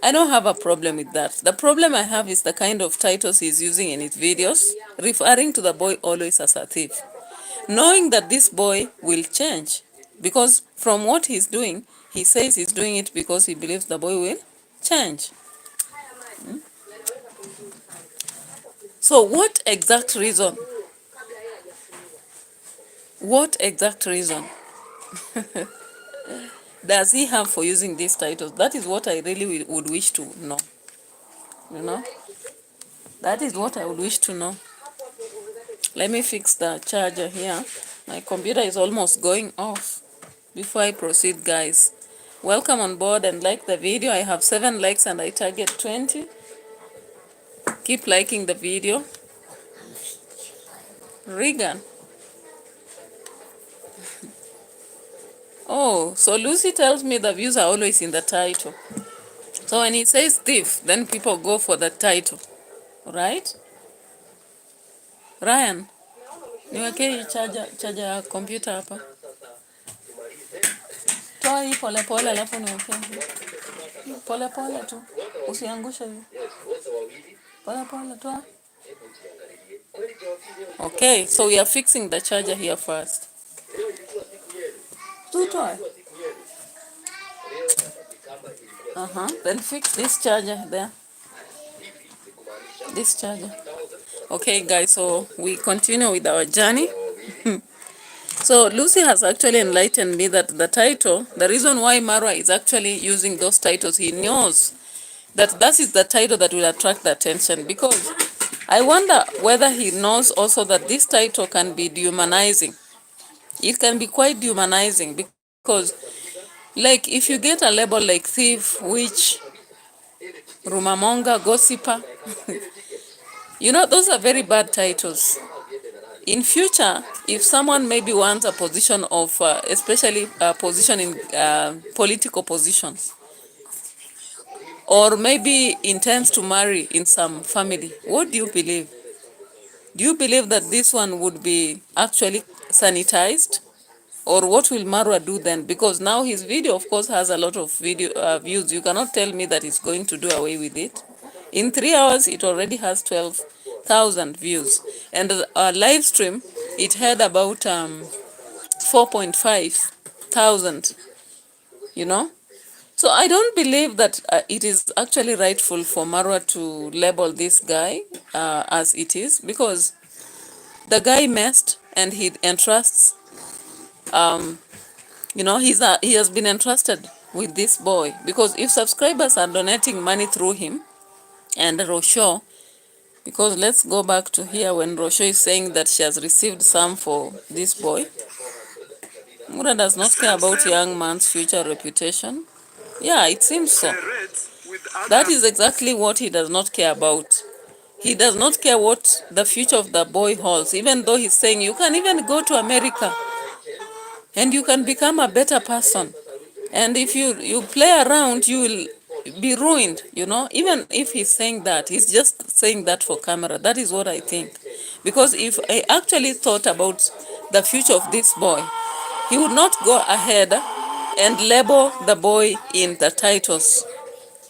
I don't have a problem with that. The problem I have is the kind of titles he's using in his videos, referring to the boy always as a thief, knowing that this boy will change. Because from what he's doing, he says he's doing it because he believes the boy will change. So what exact reason does he have for using these titles? That is what I really would wish to know. You know? That is what I would wish to know. Let me fix the charger here. My computer is almost going off. Before I proceed, guys, welcome on board and like the video. I have 7 likes and I target 20. Keep liking the video. Regan. Oh, so Lucy tells me the views are always in the title. So when he says thief, then people go for the title. Right? Ryan, niweke hii charger ya computer hapa. Toa hii pole pole alafu niweke. Pole pole tu. Usiangushe hivi. Pole pole toa. Okay, so we are fixing the charger here first. Toa. Then fix this charger there. This charger. Okay, guys, so we continue with our journey. So Lucy has actually enlightened me that the title, the reason why Marwa is actually using those titles, he knows that that is the title that will attract the attention, because I wonder whether he knows also that this title can be dehumanizing. It can be quite dehumanizing because, like, if you get a label like thief, witch, rumamonga, gossiper, you know, those are very bad titles. In future, if someone maybe wants a position of, especially a position in political positions, or maybe intends to marry in some family, what do you believe? Do you believe that this one would be actually sanitized? Or what will Marwa do then? Because now his video, of course, has a lot of video views. You cannot tell me that he's going to do away with it. In 3 hours, it already has 12,000 views. And our live stream, it had about 4.5 thousand, you know. So I don't believe that it is actually rightful for Marwa to label this guy as it is, because the guy messed and he entrusts, he has been entrusted with this boy, because if subscribers are donating money through him and Rosho, because let's go back to here when Rosho is saying that she has received some for this boy. Mura does not care about young man's future reputation. Yeah, it seems so. That is exactly what he does not care about. He does not care what the future of the boy holds, even though he's saying you can even go to America and you can become a better person. And if you play around, you will be ruined, Even if he's saying that, he's just saying that for camera. That is what I think. Because if I actually thought about the future of this boy, he would not go ahead and label the boy in the titles.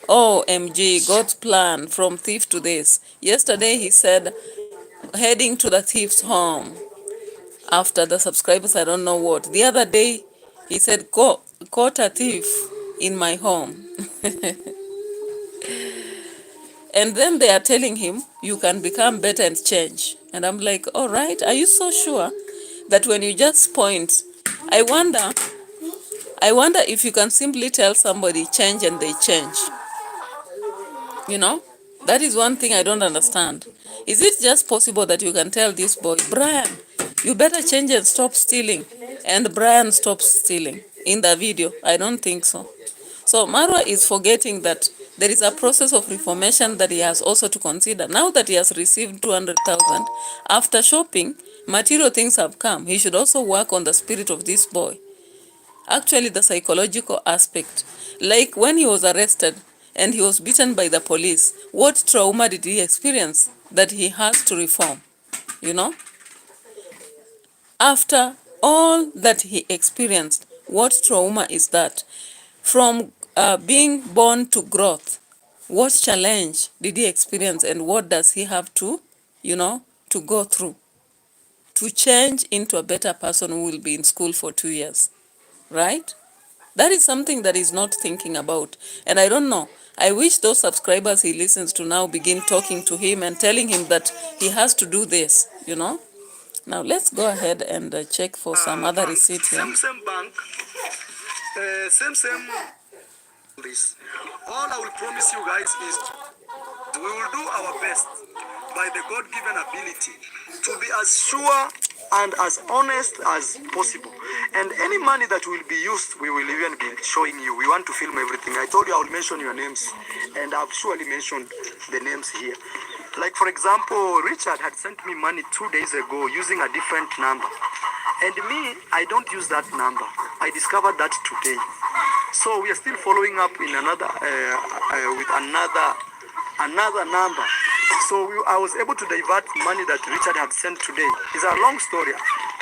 Oh, MG, God's plan, from thief to this. Yesterday he said, heading to the thief's home. After the subscribers, I don't know what. The other day, he said, caught a thief in my home. And then they are telling him, you can become better and change. And I'm like, all right, are you so sure that when you just point, I wonder if you can simply tell somebody change and they change. That is one thing I don't understand. Is it just possible that you can tell this boy, Brian, you better change and stop stealing, and Brian stops stealing in the video? I don't think so. So Marwa is forgetting that there is a process of reformation that he has also to consider. Now that he has received 200,000, after shopping, material things have come. He should also work on the spirit of this boy. Actually, the psychological aspect. Like when he was arrested and he was beaten by the police, what trauma did he experience that he has to reform? After all that he experienced, what trauma is that? From being born to growth, what challenge did he experience, and what does he have to, to go through to change into a better person who will be in school for 2 years, right? That is something that he's not thinking about. And I don't know. I wish those subscribers he listens to now begin talking to him and telling him that he has to do this, Now let's go ahead and check for some other receipt here. Same bank, same. This. All I will promise you guys is we will do our best by the God-given ability to be as sure and as honest as possible. And any money that will be used, we will even be showing you. We want to film everything. I told you I will mention your names, and I've surely mentioned the names here. Like, for example, Richard had sent me money 2 days ago using a different number. And me, I don't use that number. I discovered that today. So we are still following up in another with another number. So I was able to divert money that Richard had sent today. It's a long story.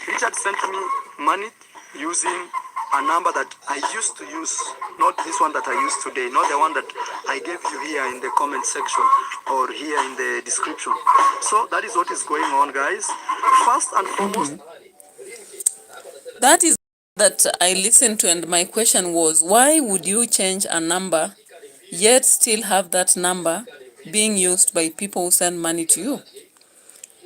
Richard sent me money using a number that I used to use, not this one that I use today, not the one that I gave you here in the comment section or here in the description. So that is what is going on, guys. First and foremost, that is that I listened to, and my question was, why would you change a number yet still have that number being used by people who send money to you?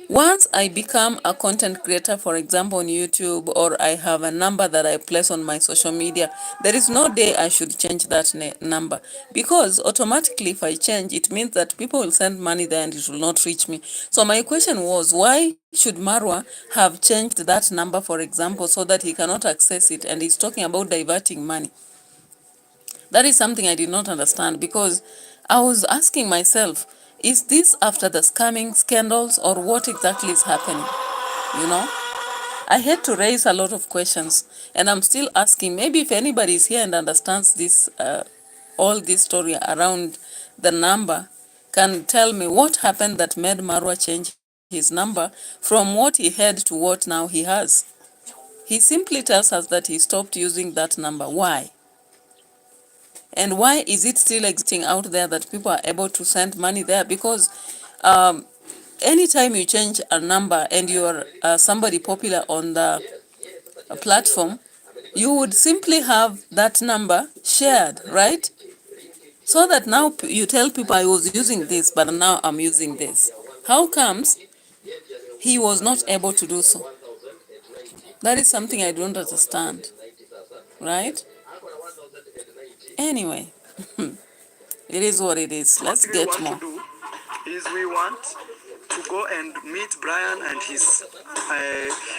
Once I become a content creator, for example, on YouTube, or I have a number that I place on my social media, there is no day I should change that number, because automatically if I change, it means that people will send money there and it will not reach me. So my question was, why should Marwa have changed that number, for example, so that he cannot access it, and he's talking about diverting money? That is something I did not understand, because I was asking myself, is this after the scamming scandals, or what exactly is happening? I had to raise a lot of questions, and I'm still asking. Maybe if anybody is here and understands this, all this story around the number, can tell me what happened that made Marwa change his number from what he had to what now he has. He simply tells us that he stopped using that number. Why? And why is it still existing out there that people are able to send money there? Because anytime you change a number and you're somebody popular on the platform, you would simply have that number shared, right? So that now you tell people I was using this, but now I'm using this. How comes he was not able to do so? That is something I don't understand, right? Anyway, it is what it is. What Let's we get want more. to do is we want to go and meet Brian and his.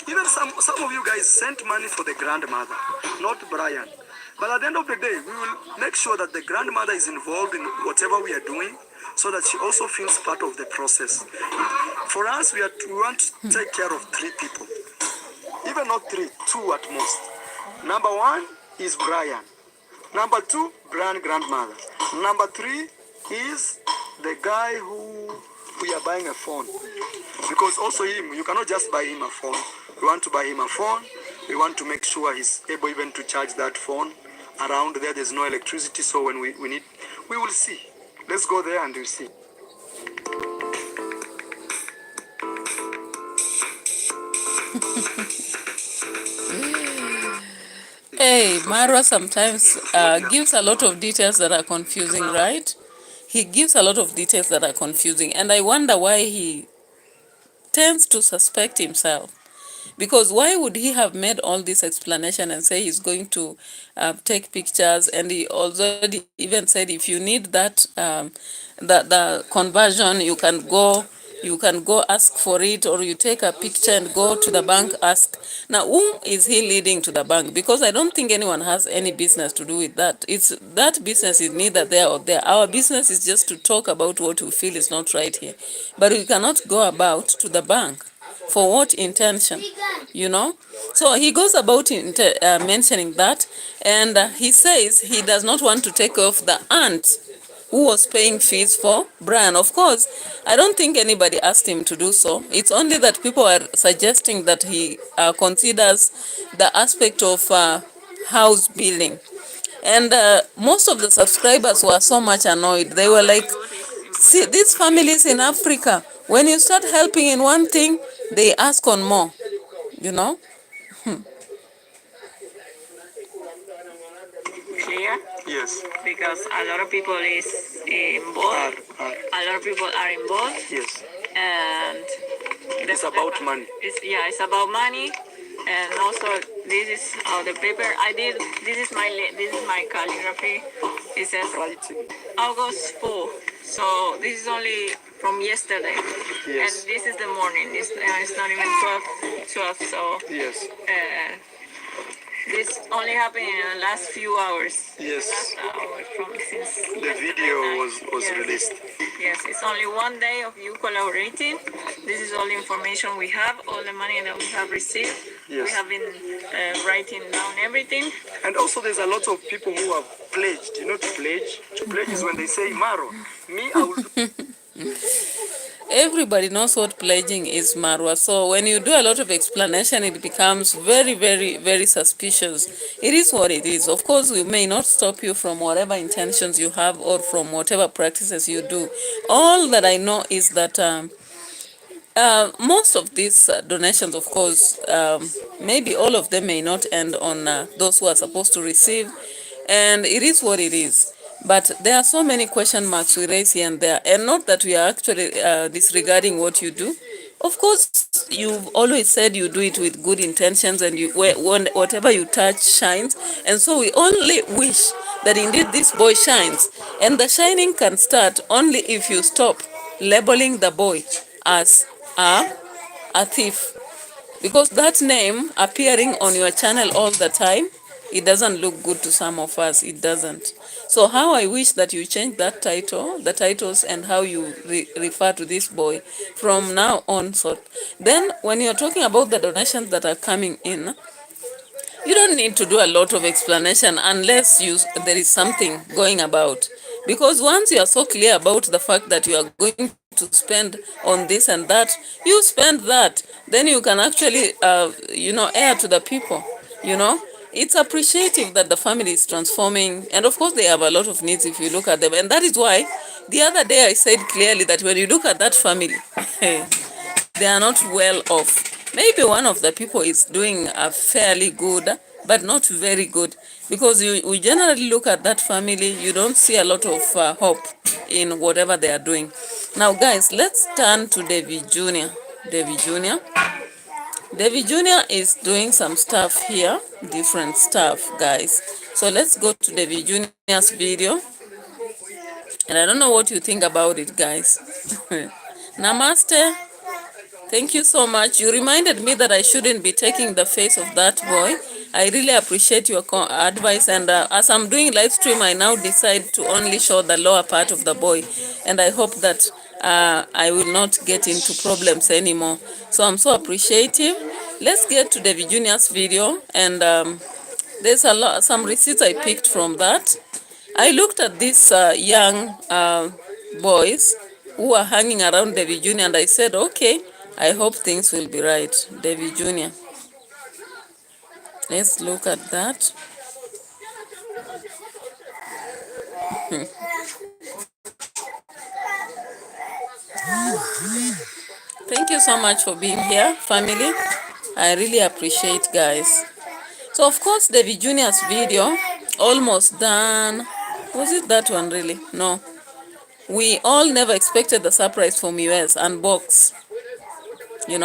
Even some of you guys sent money for the grandmother, not Brian. But at the end of the day, we will make sure that the grandmother is involved in whatever we are doing, so that she also feels part of the process. For us, we want to take care of 3 people, even not 3, 2 at most. Number 1 is Brian. Number 2, Brian grandmother. Number 3 is the guy who we are buying a phone. Because also him, you cannot just buy him a phone. We want to buy him a phone. We want to make sure he's able even to charge that phone. Around there, there's no electricity, so when we need, we will see. Let's go there and we'll see. Hey, Marwa sometimes gives a lot of details that are confusing, right? He gives a lot of details that are confusing, and I wonder why he tends to suspect himself. Because why would he have made all this explanation and say he's going to take pictures, and he already even said if you need that the conversion, you can go ask for it, or you take a picture and go to the bank, ask. Now, whom is he leading to the bank? Because I don't think anyone has any business to do with that. It's that business is neither there or there. Our business is just to talk about what we feel is not right here. But we cannot go about to the bank. For what intention? You know? So he goes about mentioning that, and he says he does not want to take off the aunt who was paying fees for Brian. Of course, I don't think anybody asked him to do so. It's only that people are suggesting that he considers the aspect of house billing. And most of the subscribers were so much annoyed. They were like, see, these families in Africa, when you start helping in one thing, they ask on more, you know? Clear? Yes. Because a lot of people is involved. A lot of people are involved, Yes. and It's about money. It's about money, and also this is the paper I did. This is my calligraphy. It says August 4. So this is only from yesterday, Yes. and this is the morning. It's not even 12. So Yes. this only happened in the last few hours. Yes. Last hour from since The video was Yes. released. Yes, it's only one day of you collaborating. This is all the information we have, all the money that we have received. Yes. We have been writing down everything. And also there's a lot of people who have pledged. You know, to pledge? To pledge is when they say, Maro, me, I will do. Everybody knows what pledging is, Marwa. So when you do a lot of explanation, it becomes very, very, very suspicious. It is what it is. Of course, we may not stop you from whatever intentions you have or from whatever practices you do. All that I know is that most of these donations, of course, maybe all of them may not end on those who are supposed to receive, and it is what it is. But there are so many question marks we raise here and there, and not that we are actually disregarding what you do. Of course, you've always said you do it with good intentions, and whatever you touch shines. And so we only wish that indeed this boy shines. And the shining can start only if you stop labeling the boy as a thief. Because that name appearing on your channel all the time, it doesn't look good to some of us. It doesn't. So how I wish that you change that title, the titles, and how you refer to this boy from now on. So then when you're talking about the donations that are coming in, you don't need to do a lot of explanation unless there is something going about. Because once you are so clear about the fact that you are going to to spend on this and that, you spend that. Then you can actually, air to the people, It's appreciative that the family is transforming. And of course, they have a lot of needs if you look at them. And that is why the other day I said clearly that when you look at that family, they are not well off. Maybe one of the people is doing a fairly good, but not very good. Because we generally look at that family, you don't see a lot of hope in whatever they are doing. Now, guys, let's turn to David Jr. David Jr. David Jr. is doing some stuff here, different stuff, guys. So let's go to David Jr.'s video. And I don't know what you think about it, guys. Namaste. Thank you so much. You reminded me that I shouldn't be taking the face of that boy. I really appreciate your advice. And as I'm doing live stream, I now decide to only show the lower part of the boy. And I hope that I will not get into problems anymore. So I'm so appreciative. Let's get to David Jr.'s video. And there's some receipts I picked from that. I looked at these young boys who are hanging around David Jr. and I said, okay, I hope things will be right. David Jr. Let's look at that. Thank you so much for being here, family. I really appreciate, guys. So, of course, David Jr.'s video, almost done. Was it that one, really? No. We all never expected the surprise from US unbox. Okay,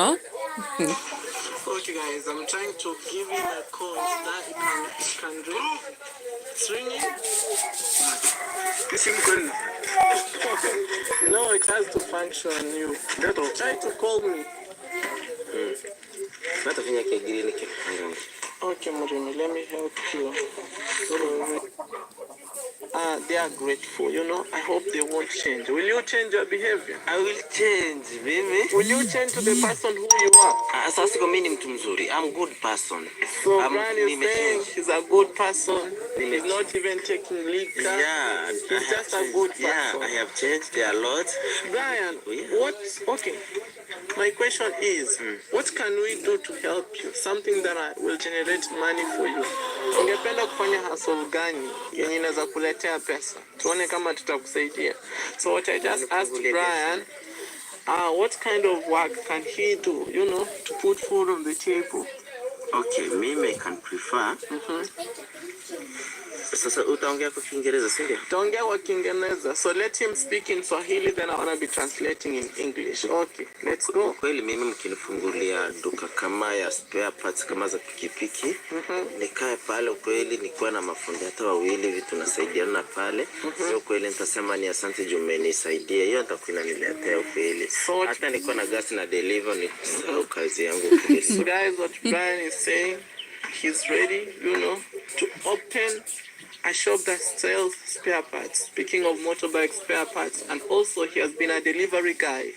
guys, I'm trying to give you a code that you can read. It's ringing. No, it has to function. You try to call me. Okay, Murimi, let me help you. They are grateful, I hope they won't change. Will you change your behavior? I will change, baby. Will you change to the person who you are? Sasa kwa mimi ni mtu mzuri. I'm a good person. So Brian is saying he's a good person. He's not even taking liquor. Yeah. He's just a good person. Yeah, I have changed a lot. Brian, okay. My question is, what can we do to help you? Something that will generate money for you. Ungependa kufanya hustle gani yenye inaweza kuletea pesa? Tuone kama tutakusaidia. So what I just asked Brian, what kind of work can he do, to put food on the table? Okay, mimi can prefer. Sasa utaongea kwa Kiingereza, si ndio? Utaongea kwa Kiingereza. So let him speak in Swahili, then I want to be translating in English. Okay, let's go. Kweli mimi mkinifungulia duka kama ya spare parts kama za pikipiki, nikae pale kweli nikuwa na mafundi hata wawili hivi tunasaidiana pale. Sio kweli nitasema ni asante juu umenisaidia. Hiyo nitakuwa inaniletea kweli. Hata niko na gas na deliver ni kazi yangu kweli. So guys, what Brian is saying, he's ready, to open a shop that sells spare parts. Speaking of motorbike spare parts, and also he has been a delivery guy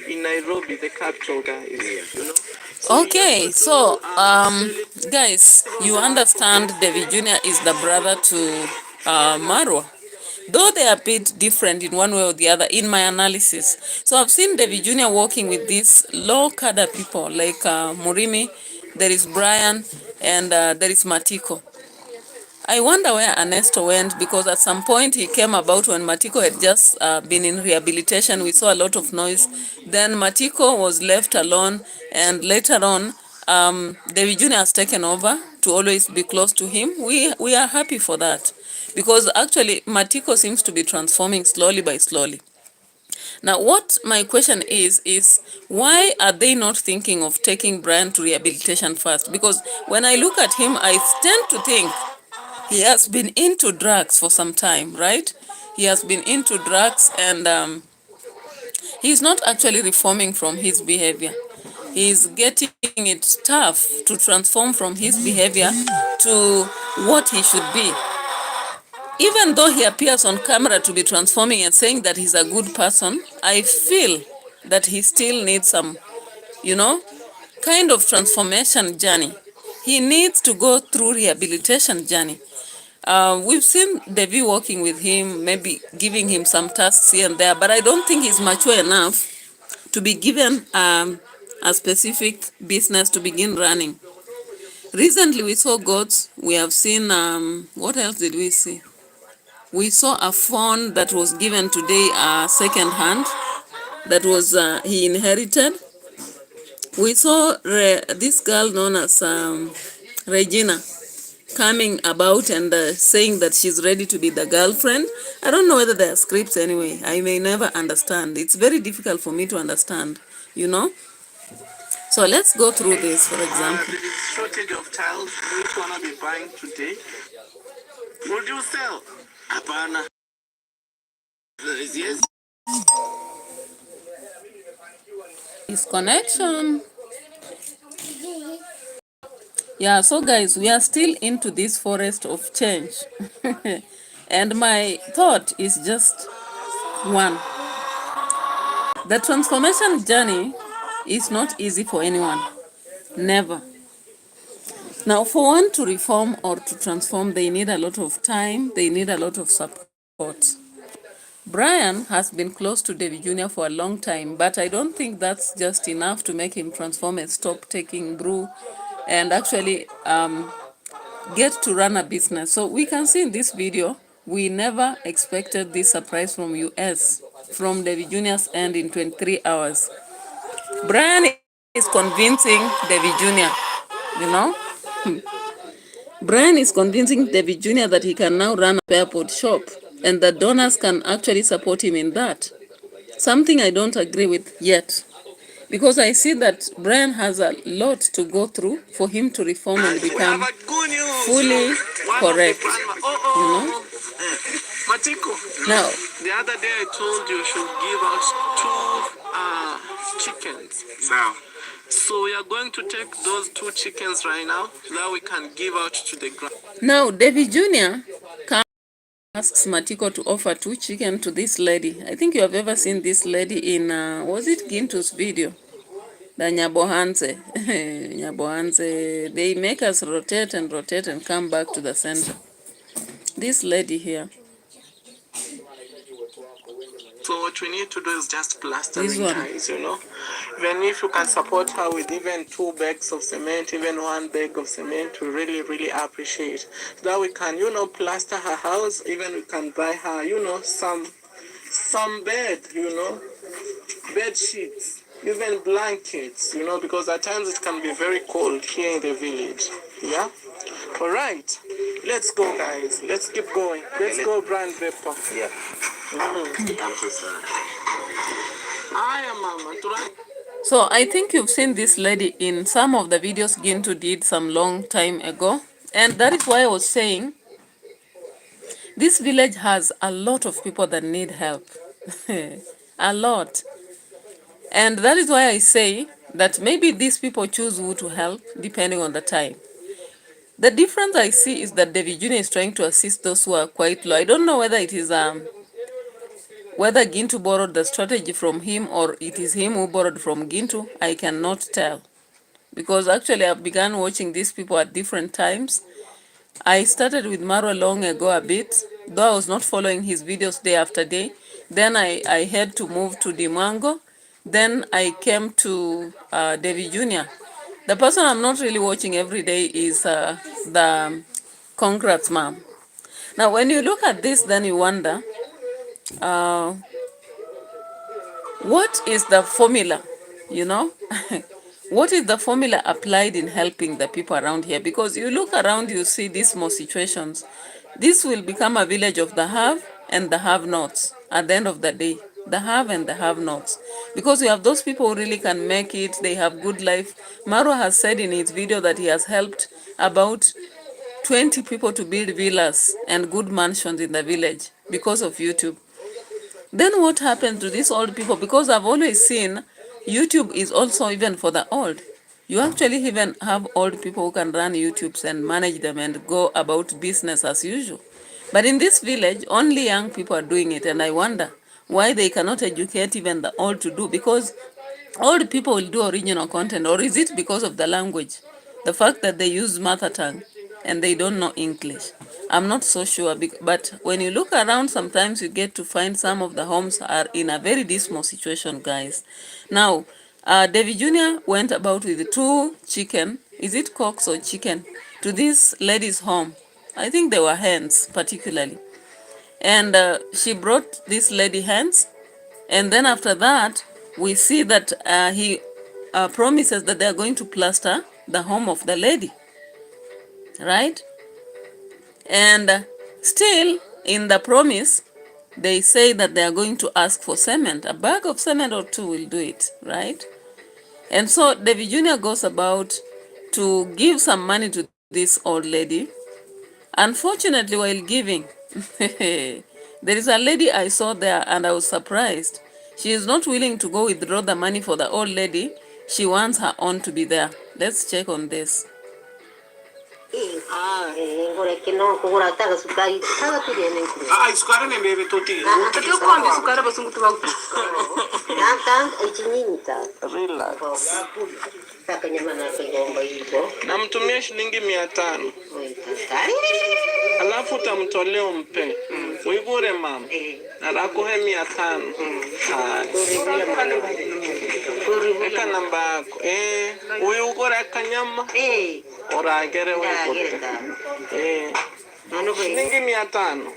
in Nairobi, the capital, guys. Okay, so guys, you understand David Jr. is the brother to Marwa. Though they are a bit different in one way or the other in my analysis. So I've seen David Jr. working with these low cadre people like Murimi, there is Brian, and there is Matiko. I wonder where Ernesto went, because at some point he came about when Matiko had just been in rehabilitation. We saw a lot of noise. Then Matiko was left alone, and later on, David Jr. has taken over to always be close to him. We are happy for that, because actually Matiko seems to be transforming slowly by slowly. Now, what my question is why are they not thinking of taking Brian to rehabilitation first? Because when I look at him, I tend to think he has been into drugs for some time, right? He has been into drugs, and he's not actually reforming from his behavior. He's getting it tough to transform from his behavior to what he should be. Even though he appears on camera to be transforming and saying that he's a good person, I feel that he still needs some, kind of transformation journey. He needs to go through rehabilitation journey. We've seen Devi working with him, maybe giving him some tasks here and there, but I don't think he's mature enough to be given a specific business to begin running. Recently, we saw goats. We have seen, what else did we see? We saw a phone that was given today, second hand, that was he inherited. We saw this girl known as Regina coming about and saying that she's ready to be the girlfriend. I don't know whether there are scripts anyway. I may never understand. It's very difficult for me to understand, you know. So let's go through this, for example. There is shortage of tiles. Which one are we buying today? Would you sell? Hapana. Yes. His connection. Yeah, so guys, we are still into this forest of change. And my thought is just one. The transformation journey is not easy for anyone. Never. Now, for one to reform or to transform, they need a lot of time, they need a lot of support. Brian has been close to David Jr. for a long time, but I don't think that's just enough to make him transform and stop taking brew and actually get to run a business. So we can see in this video, we never expected this surprise from US, from David Jr.'s end in 23 hours. Brian is convincing David Jr., you know? Brian is convincing David Jr. that he can now run a airport shop and that donors can actually support him in that. Something I don't agree with yet. Because I see that Brian has a lot to go through for him to reform and become fully correct. You know? Matiko. Now, the other day I told you should give out 2 chickens. Now. So we are going to take those 2 chickens right now so that we can give out to the ground. Now, David Jr. asks Matiko to offer 2 chicken to this lady. I think you have ever seen this lady in, was it Gintu's video? The Nyabohanse. Nyabohanse. They make us rotate and come back to the center. This lady here. So what we need to do is just plastering, guys, you know. Even if you can support her with even 2 bags of cement, even 1 bag of cement, we really, really appreciate. So that we can, you know, plaster her house, even we can buy her, you know, some bed, you know, bed sheets, even blankets, you know, because at times it can be very cold here in the village. Yeah? All right. Let's go, guys. Let's keep going. Let's go, Brand Vapor. Yeah. So I think you've seen this lady in some of the videos Gintu did some long time ago. And that is why I was saying this village has a lot of people that need help. A lot. And that is why I say that maybe these people choose who to help depending on the time. The difference I see is that David Jr. is trying to assist those who are quite low. I don't know whether it is whether Gintu borrowed the strategy from him or it is him who borrowed from Gintu. I cannot tell. Because actually I've begun watching these people at different times. I started with MARWA long ago a bit, though I was not following his videos day after day. Then I had to move to Dimango. Then I came to David Jr. The person I'm not really watching every day is the Congrats mom. Now, when you look at this, then you wonder, what is the formula, you know? What is the formula applied in helping the people around here? Because you look around, you see these more situations. This will become a village of the have and the have-nots at the end of the day. The have and the have-nots. Because you have those people who really can make it, they have good life. MARWA has said in his video that he has helped about 20 people to build villas and good mansions in the village because of YouTube. Then what happened to these old people? Because I've always seen YouTube is also even for the old. You actually even have old people who can run YouTubes and manage them and go about business as usual. But in this village, only young people are doing it. And I wonder why they cannot educate even the old to do. Because old people will do original content. Or is it because of the language? The fact that they use mother tongue and they don't know English. I'm not so sure, but when you look around, sometimes you get to find some of the homes are in a very dismal situation, guys. Now, David Jr. went about with 2 chicken, is it cocks or chicken, to this lady's home. I think they were hens, particularly. And she brought this lady hens, and then after that, we see that he promises that they are going to plaster the home of the lady, right? And still, in the promise, they say that they are going to ask for cement. A bag of cement or 2 will do it, right? And so David Jr. goes about to give some money to this old lady. Unfortunately, while giving, there is a lady I saw there and I was surprised. She is not willing to go withdraw the money for the old lady. She wants her own to be there. Let's check on this. Namtumia shilingi 500. Alafu utamtolea umpe. Uigure mama. Narakuhe 500. Eka namba yako. Uigure kanyama. Oragere uigure. Shilingi 500.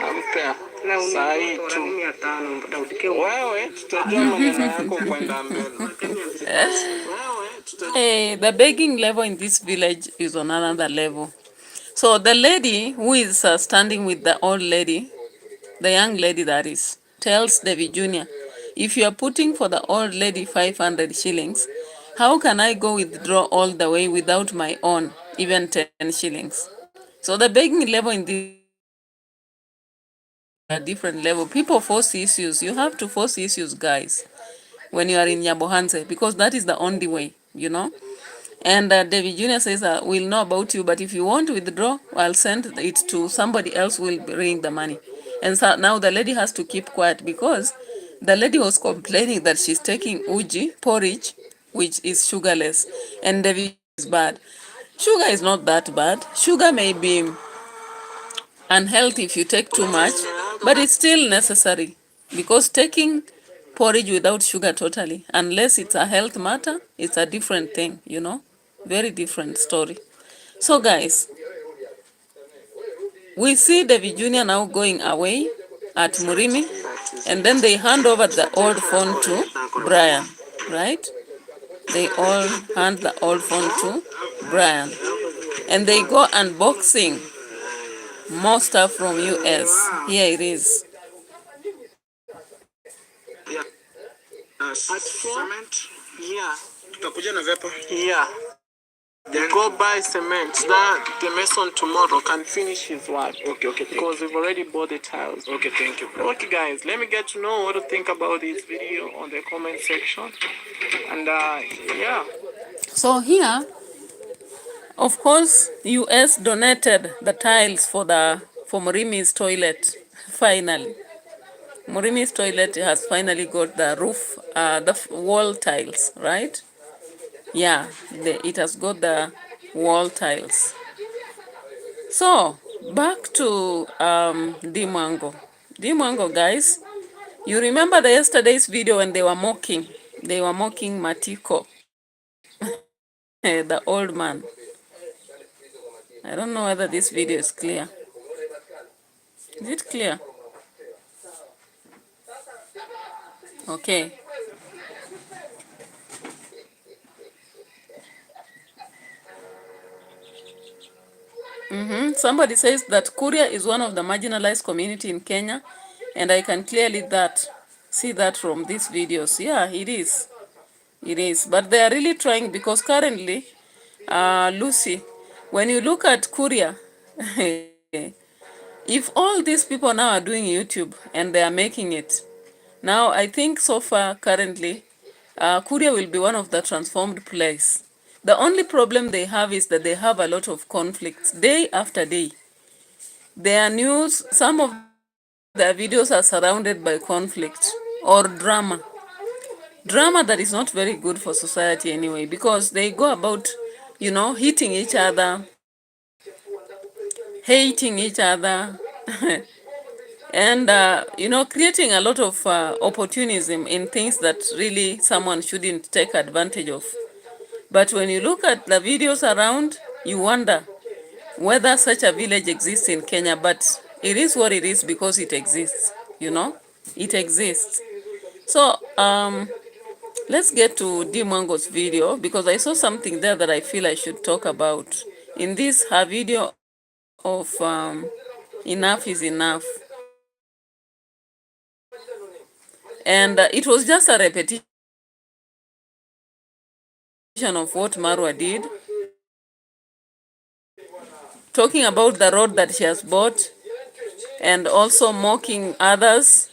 Nampea. Sahi tu. Wewe tutajua maneno yako kwenda mbele. Hey, the begging level in this village is on another level. So the lady who is standing with the old lady, the young lady that is, tells David Jr., if you are putting for the old lady 500 shillings, how can I go withdraw all the way without my own, even 10 shillings? So the begging level in this a different level. People force issues. You have to force issues, guys, when you are in Nyabohanse, because that is the only way, you know. And David Jr. says, we'll know about you, but if you want to withdraw, I'll send it to somebody else who will bring the money. And so now the lady has to keep quiet because the lady was complaining that she's taking uji, porridge, which is sugarless, and David is bad. Sugar is not that bad. Sugar may be unhealthy if you take too much, but it's still necessary because taking porridge without sugar totally, unless it's a health matter, it's a different thing, you know, very different story. So guys, we see David Jr. now going away at Murimi, and then they hand over the old phone to Brian, right? They all hand the old phone to Brian, and they go unboxing more stuff from US. Here it is. At 4, yeah. Tutakuja na vepa. Yeah. They go buy cement. That the mason tomorrow can finish his work. Okay. Because we've already bought the tiles. Okay, thank you. Okay, guys, let me get to know what to think about this video on the comment section. And yeah. So here, of course, US donated the tiles for Murimi's toilet. Finally, Murimi's toilet has finally got the roof, the wall tiles, right? Yeah, it has got the wall tiles. So back to Dimango. Dimango, guys, you remember the yesterday's video when they were mocking Matiko, the old man. I don't know whether this video is clear. Is it clear? Okay. Somebody says that Kuria is one of the marginalized community in Kenya, and I can clearly see that from these videos. Yeah, it is. It is. But they are really trying because currently, Lucy, when you look at Kuria, if all these people now are doing YouTube and they are making it, now I think so far currently, Kuria will be one of the transformed place. The only problem they have is that they have a lot of conflicts day after day. Their news, some of their videos are surrounded by conflict or drama. Drama that is not very good for society anyway, because they go about, hitting each other, hating each other, and creating a lot of opportunism in things that really someone shouldn't take advantage of. But when you look at the videos around, you wonder whether such a village exists in Kenya. But it is what it is because it exists, it exists. So let's get to D Mwango's video, because I saw something there that I feel I should talk about. In this her video of enough is enough, and it was just a repetition of what Marwa did, talking about the road that she has bought and also mocking others.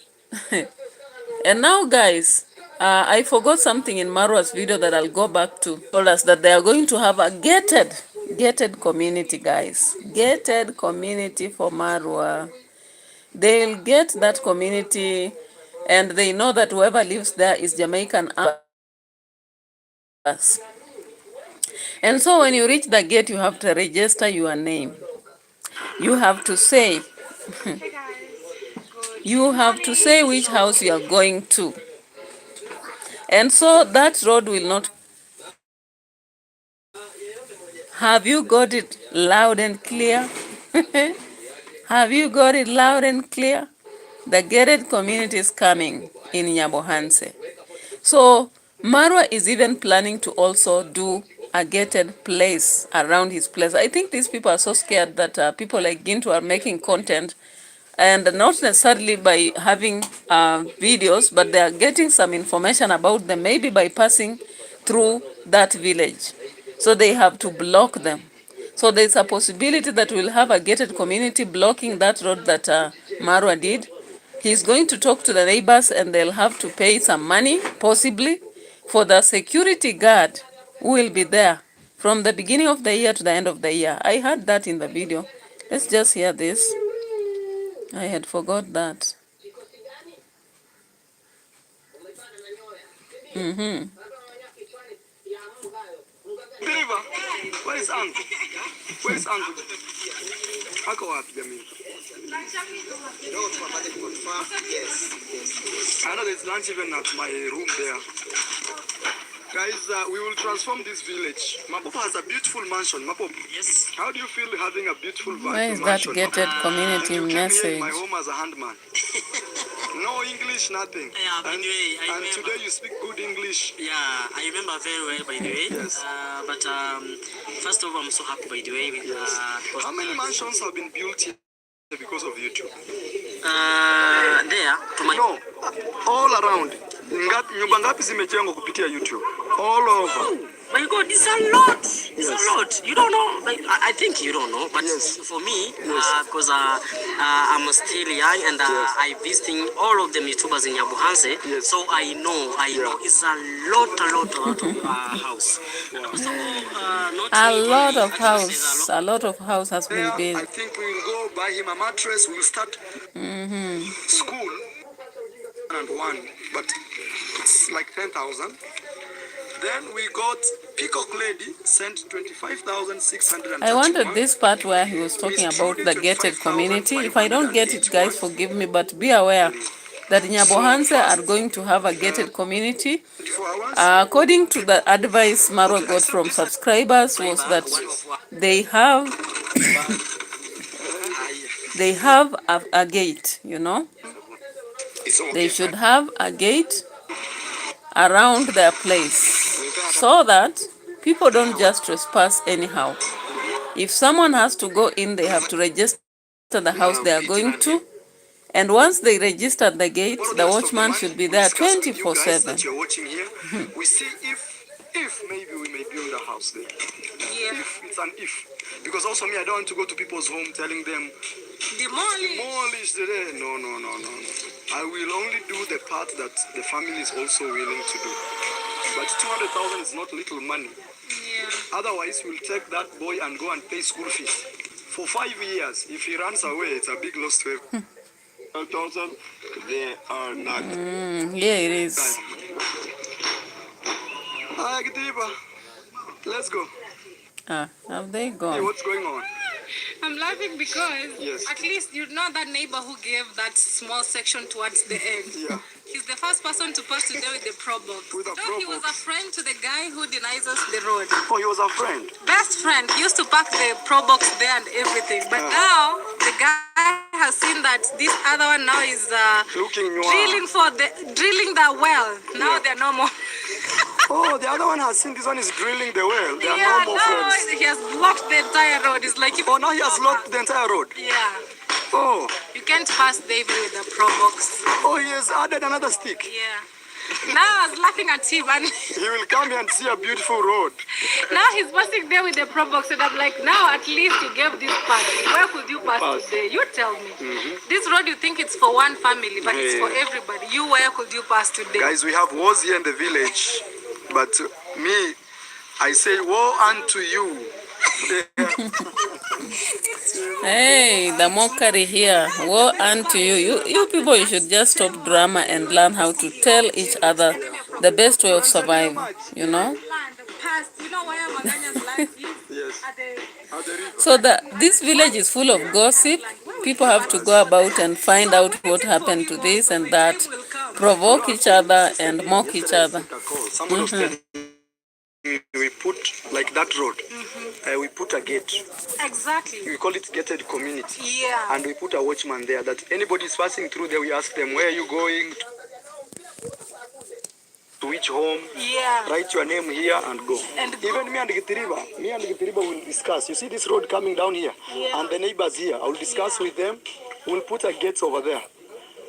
And now, guys, I forgot something in Marwa's video that I'll go back to. Told us that they are going to have a gated community, guys. Gated community for Marwa. They'll get that community, and they know that whoever lives there is Jamaican. And so when you reach the gate, you have to register your name. You have to say, which house you are going to. And so that road will not. Have you got it loud and clear? Have you got it loud and clear? The gated community is coming in Nyabohanse. So Marwa is even planning to also do a gated place around his place. I think these people are so scared that people like Gintu are making content, and not necessarily by having videos, but they are getting some information about them, maybe by passing through that village. So they have to block them. So there's a possibility that we'll have a gated community blocking that road that Marwa did. He's going to talk to the neighbors, and they'll have to pay some money, possibly, for the security guard who will be there from the beginning of the year to the end of the year. I heard that in the video. Let's just hear this. I had forgot that. Driver, where is Uncle? Where is Uncle? Ako wapi jamii? Yes. I know there's lunch even at my room there. Guys, we will transform this village. Mapopo has a beautiful mansion. Mapopo. Yes. How do you feel having a beautiful mansion? Where is that gated community and you message? came here in my home as a handman. No English, nothing. Yeah, by the way, and today you speak good English. Yeah, I remember very well, by the way. Yes. But first of all, I'm so happy, by the way. With, yes. How many mansions have been built here because of YouTube? There, to my... No, all around. Nyumba ngapi zimejengwa kupitia YouTube? All over. My God, it's a lot. It's a lot. You don't know. Like, I think you don't know. But yes. For me, because I'm still young and I visiting all of them YouTubers in Nyabuhanse, so I know it's a lot of house. So, a lot of house has been built. I think we will go buy him a mattress. We'll start school and one, but it's like 10,000. Then we got Peacock Lady sent 25,600. I wanted this part where he was talking about the gated community. If I don't get it, guys, forgive me, but be aware that Nyabohanse are going to have a gated community. According to the advice Marwa got from subscribers was that they have a gate, They should have a gate around their place so that people don't just trespass anyhow. If someone has to go in, they have to register the house they are going to. And once they register the gate, the watchman should be there 24/7. We see if maybe we may build a house there. Yeah. If it's an if. Because also me, I don't want to go to people's home telling them demolish the day. No. I will only do the part that the family is also willing to do. But 200,000 is not little money. Yeah. Otherwise, we'll take that boy and go and pay school fees for 5 years. If he runs away, it's a big loss to him. 200,000, they are not. Yeah, it is. Let's go. Have they gone? Hey, what's going on? I'm laughing because at least you know that neighbor who gave that small section towards the end. Yeah. He's the first person to pass today with the pro box. With a Though pro he was a box. friend to the guy who denies us the road. Oh, he was a friend. Best friend. He used to park the pro box there and everything. But now the guy has seen that this other one now is Looking drilling the well. Now they're no more. Oh, the other one has seen this one is drilling the well. They are Yeah, normal now friends. he has blocked the entire road. It's like Oh, now he has locked the entire road. Yeah. Oh, You can't pass David with the pro box. oh, he has added another stick. Yeah. Now I was laughing at him and He will come here and see a beautiful road. now he's passing there with the pro box and I'm like, now at least you gave this part. Where could you pass today? You tell me. This road you think it's for one family, but it's for everybody. You, where could you pass today? Guys, we have wars here in the village, but me, I say woe unto you. Hey, the mockery here. Woe unto you. You people, you should just stop drama and learn how to tell each other the best way of surviving, you know? You know where Maganya's land is? At the So this village is full of gossip. People have to go about and find out what happened to this and that, provoke each other and mock each other. Someone was telling me we put, like that road, we put a gate. Exactly. We call it gated community. Yeah. And we put a watchman there that anybody is passing through there, we ask them, where are you going? To which home? Yeah. Write your name here and go. And Even me and Gitiriba will discuss. You see this road coming down here, and the neighbors here. I will discuss with them. We'll put a gate over there,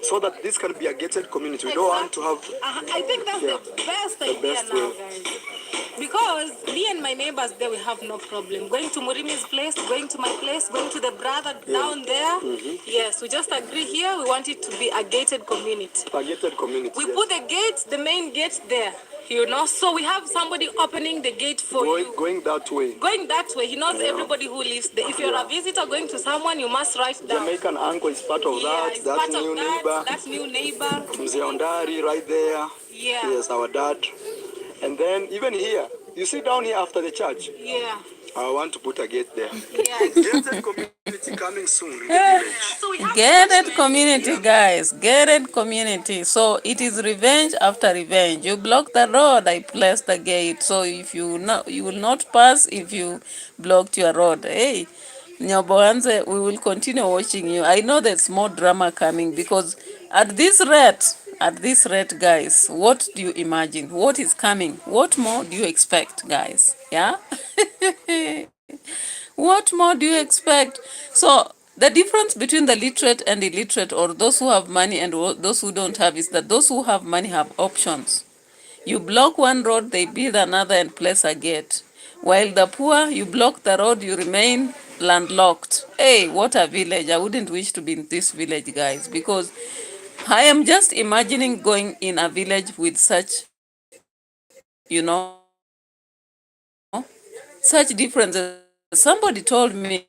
so that this can be a gated community. We don't want to have. I think that's the best idea best now, way. guys. Because me and my neighbors there, we have no problem. Going to Murimi's place, going to my place, going to the brother down there. Yes, we just agree here. We want it to be a gated community. A gated community. We put the gate, the main gate there, you know. So we have somebody opening the gate for you. Going that way. Going that way, he knows everybody who lives there. If you're a visitor going to someone, you must write down. Jamaican uncle is part of that. it's That part new of neighbor. that new neighbor. Mzee Ondari right there. Yeah. Yes, our dad. And then even here, you see down here after the church, Yeah. I want to put a gate there. Yeah. Gated community coming soon in the village. So we have Gated community, guys. Gated community. So it is revenge after revenge. You block the road, I place the gate. So if you will not pass if you blocked your road. Hey, Nyoboanze, we will continue watching you. I know there's more drama coming because at this rate, guys, what do you imagine? What is coming? What more do you expect, guys? Yeah? What more do you expect? So the difference between the literate and illiterate, or those who have money and those who don't have, is that those who have money have options. You block one road, they build another and place a gate. While the poor, you block the road, you remain landlocked. Hey, what a village. I wouldn't wish to be in this village, guys, because I am just imagining going in a village with such, such differences. Somebody told me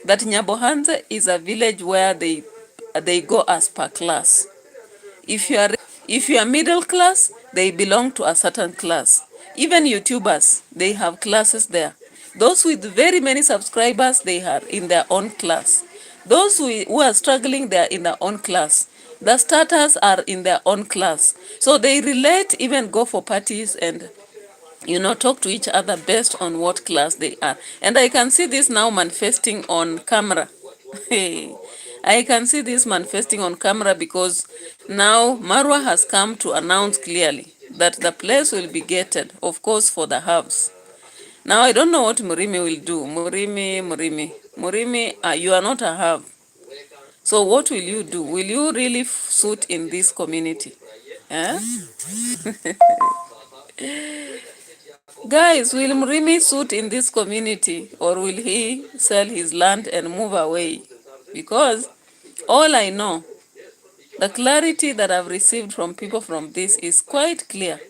that Nyabohanze is a village where they go as per class. If you are middle class, they belong to a certain class. Even YouTubers, they have classes there. Those with very many subscribers, they are in their own class. Those who are struggling, they are in their own class. The starters are in their own class. So they relate, even go for parties and talk to each other based on what class they are. And I can see this now manifesting on camera. I can see this manifesting on camera because now Marwa has come to announce clearly that the place will be gated, of course, for the haves. Now, I don't know what Murimi will do. Murimi, you are not a have. So what will you do? Will you really suit in this community? Eh? Guys, will Murimi suit in this community, or will he sell his land and move away? Because all I know, the clarity that I've received from people from this is quite clear.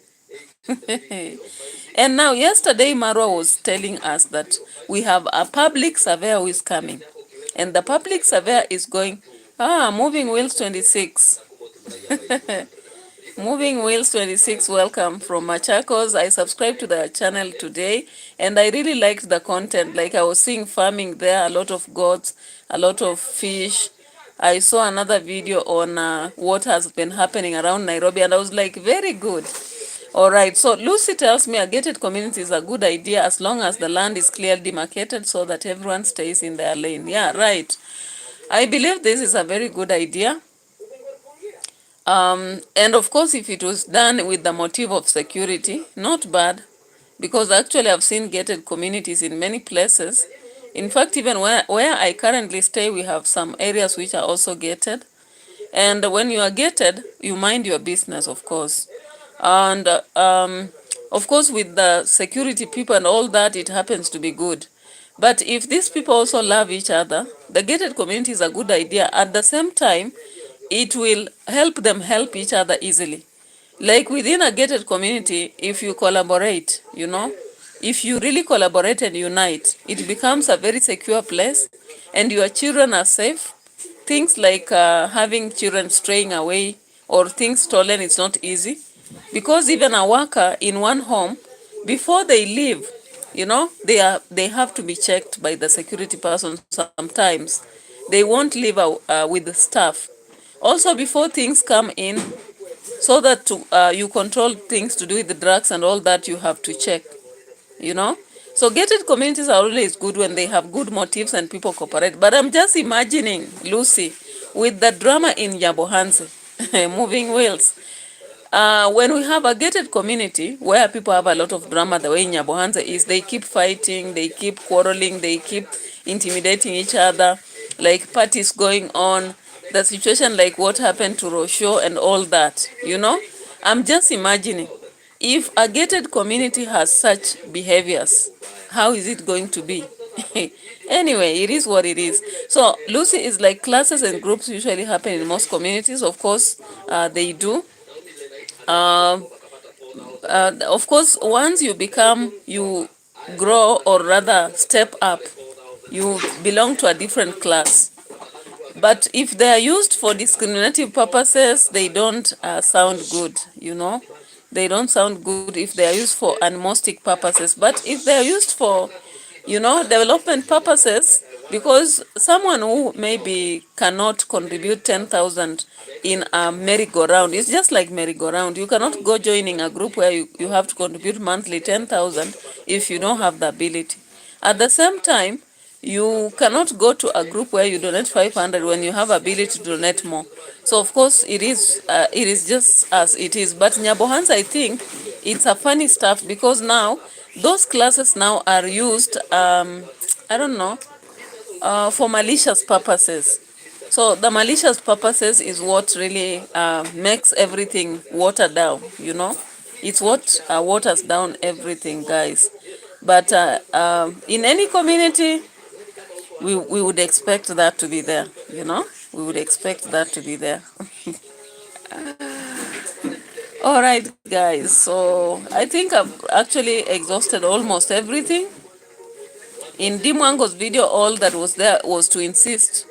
And now, yesterday, Marwa was telling us that we have a public surveyor who is coming. And the public surveyor is going, moving wheels 26. Moving Wheels 26, welcome from Machakos. I subscribed to the channel today and I really liked the content. Like I was seeing farming there, a lot of goats, a lot of fish. I saw another video on what has been happening around Nairobi and I was like, very good. All right, so Lucy tells me a gated community is a good idea as long as the land is clearly demarcated so that everyone stays in their lane. Yeah, right. I believe this is a very good idea. And of course, if it was done with the motive of security, not bad, because actually I've seen gated communities in many places. In fact, even where I currently stay, we have some areas which are also gated. And when you are gated, you mind your business, of course. And of course, with the security people and all that, it happens to be good. But if these people also love each other, the gated community is a good idea. At the same time, it will help them help each other easily. Like within a gated community, if you collaborate, if you really collaborate and unite, it becomes a very secure place and your children are safe. Things like having children straying away or things stolen is not easy, because even a worker in one home, before they leave, they have to be checked by the security person sometimes. They won't leave with the staff. Also, before things come in, so that you control things to do with the drugs and all that, you have to check, So gated communities are always good when they have good motives and people cooperate. But I'm just imagining, Lucy, with the drama in Nyabohanse, moving wheels. When we have a gated community where people have a lot of drama, the way Nyabohanse is, they keep fighting, they keep quarreling, they keep intimidating each other, like parties going on, the situation like what happened to Rosho and all that, I'm just imagining, if a gated community has such behaviors, how is it going to be? Anyway, it is what it is. So Lucy is like classes and groups usually happen in most communities. Of course, they do. Of course, once you grow, or rather step up, you belong to a different class. But if they are used for discriminative purposes, they don't sound good, They don't sound good if they are used for animistic purposes. But if they are used for, development purposes, because someone who maybe cannot contribute 10,000 in a merry-go-round, it's just like merry-go-round. You cannot go joining a group where you have to contribute monthly 10,000 if you don't have the ability. At the same time, you cannot go to a group where you donate 500 when you have ability to donate more. So of course it is just as it is. But Nyabohanse, I think it's a funny stuff, because now those classes now are used, I don't know, for malicious purposes. So the malicious purposes is what really makes everything watered down, It's what waters down everything, guys. But in any community, we would expect that to be there, We would expect that to be there. All right, guys. So I think I've actually exhausted almost everything. In Dimwango's video, all that was there was to insist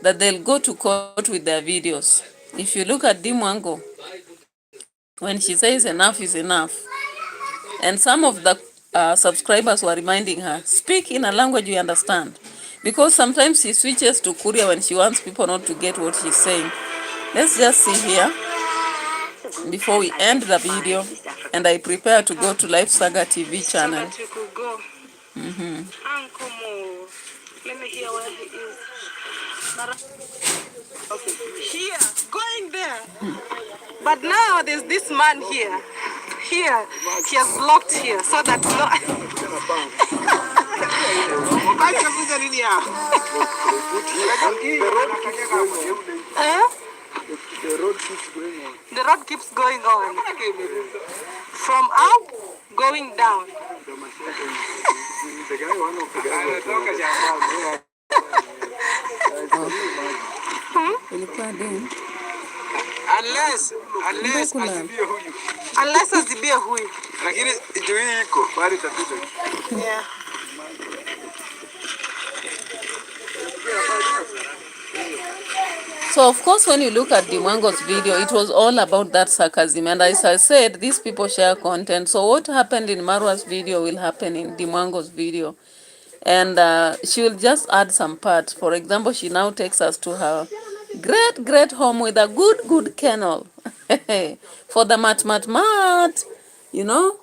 that they'll go to court with their videos. If you look at Dimwango, when she says enough is enough, and some of the subscribers were reminding her, speak in a language you understand. Because sometimes she switches to Korea when she wants people not to get what she's saying. Let's just see here before we end the video, and I prepare to go to Life Saga TV channel. Let me hear where he is. Okay. Here, going there. But now there's this man here. Here, he has blocked here so that The road keeps going on. The road keeps going on. From up, going down. Unless azibie huyu. Lakini ndio hii iko bali tatizo. Yeah. So of course, when you look at Dimwango's video, it was all about that sarcasm. And as I said, these people share content. So what happened in Marwa's video will happen in Dimwango's video. And she will just add some parts. For example, she now takes us to her great home with a good kennel. For the mat, you know,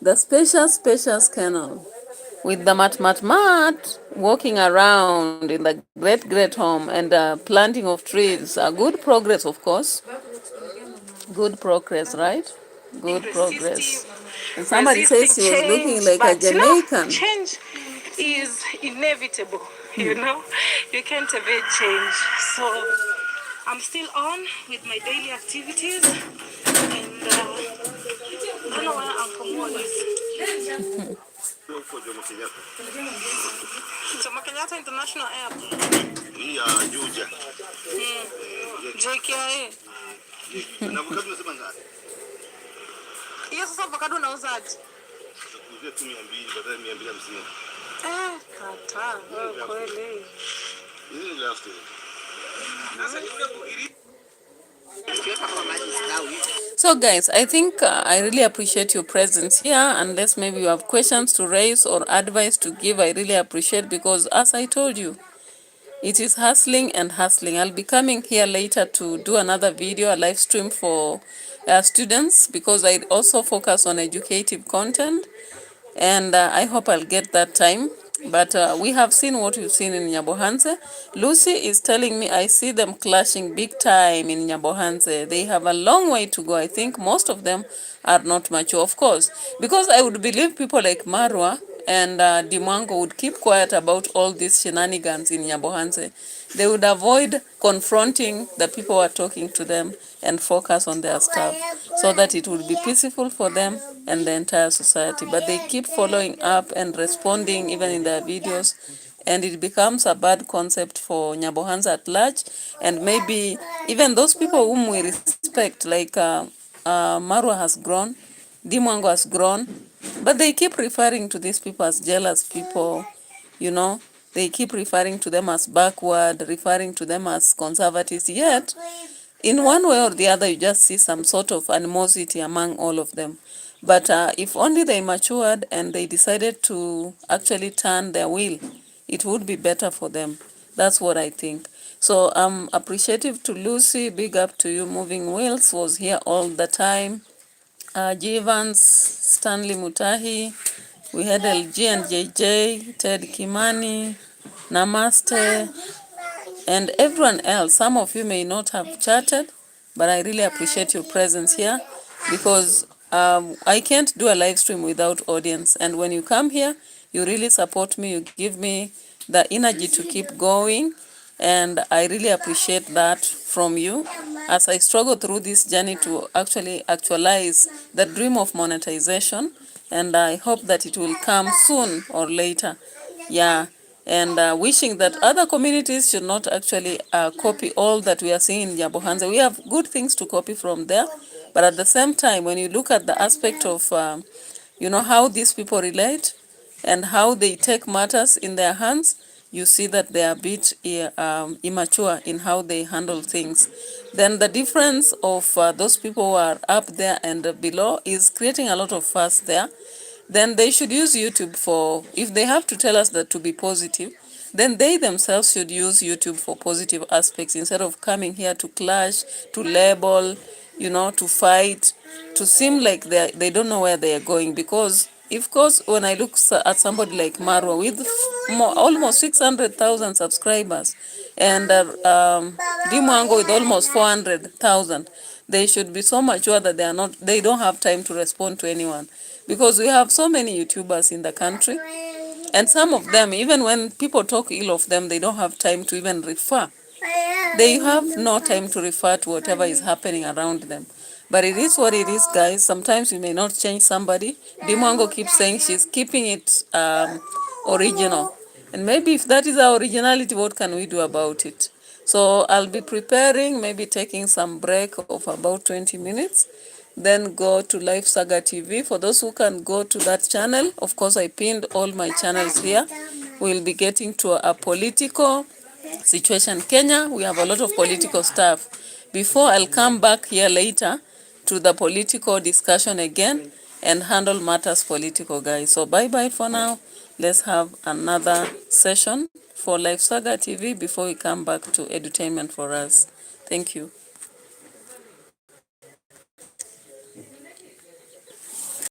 the spacious kennel. With the mat, walking around in the great home and planting of trees. Good progress, of course. Good progress, right? Good progress. And somebody says she was looking like a Jamaican. Change is inevitable, you know. You can't evade change. So I'm still on with my daily activities, and I don't know where Uncle Mo is. Jomo Kenyatta International Airport. Yeah, Juja. JKIA. Hiyo sasa avocado unauzaje? Kata, kweli. So guys, I think I really appreciate your presence here. Unless maybe you have questions to raise or advice to give, I really appreciate, because as I told you, it is hustling and hustling. I'll be coming here later to do another video, a live stream for students, because I also focus on educative content, and I hope I'll get that time. But we have seen what we've seen in Nyabohanse. Lucy is telling me I see them clashing big time in Nyabohanse. They have a long way to go. I think most of them are not mature, of course, because I would believe people like Marwa and Dimwango would keep quiet about all these shenanigans in Nyabohanse. They would avoid confronting the people who are talking to them and focus on their stuff, so that it would be peaceful for them and the entire society. But they keep following up and responding even in their videos, and it becomes a bad concept for Nyabohanse at large, and maybe even those people whom we respect, like Marwa has grown, Dimwango has grown, but they keep referring to these people as jealous people, you know. They keep referring to them as backward, referring to them as conservatives, yet in one way or the other, you just see some sort of animosity among all of them. But if only they matured and they decided to actually turn their wheel, it would be better for them. That's what I think. So I'm appreciative to Lucy. Big up to you. Moving Wheels was here all the time. Jivans, Stanley Mutahi. We had LG and JJ, Ted Kimani, Namaste, and everyone else. Some of you may not have chatted, but I really appreciate your presence here, because I can't do a live stream without audience. And when you come here, you really support me, you give me the energy to keep going. And I really appreciate that from you as I struggle through this journey to actually actualize the dream of monetization. And I hope that it will come soon or later. Yeah. And wishing that other communities should not actually copy all that we are seeing in Nyabohanse. We have good things to copy from there, but at the same time, when you look at the aspect of, you know, how these people relate and how they take matters in their hands, you see that they are a bit immature in how they handle things. Then the difference of those people who are up there and below is creating a lot of fuss there. Then they should use YouTube for, if they have to tell us that to be positive, then they themselves should use YouTube for positive aspects instead of coming here to clash, to label, you know, to fight, to seem like they don't know where they are going. Because, of course, when I look at somebody like Marwa with almost 600,000 subscribers and Dimwango with almost 400,000, they should be so mature that they don't have time to respond to anyone. Because we have so many YouTubers in the country, and some of them, even when people talk ill of them, they don't have time to even refer. They have no time to refer to whatever is happening around them. But it is what it is, guys. Sometimes you may not change somebody. Dimwango keeps saying she's keeping it original. And maybe if that is our originality, what can we do about it? So I'll be preparing, maybe taking some break of about 20 minutes. Then go to Life Saga TV. For those who can go to that channel, of course, I pinned all my channels here. We'll be getting to a political situation. Kenya, we have a lot of political stuff. Before I'll come back here later to the political discussion again and handle matters political, guys. So bye-bye for now. Let's have another session for Life Saga TV before we come back to edutainment for us. Thank you.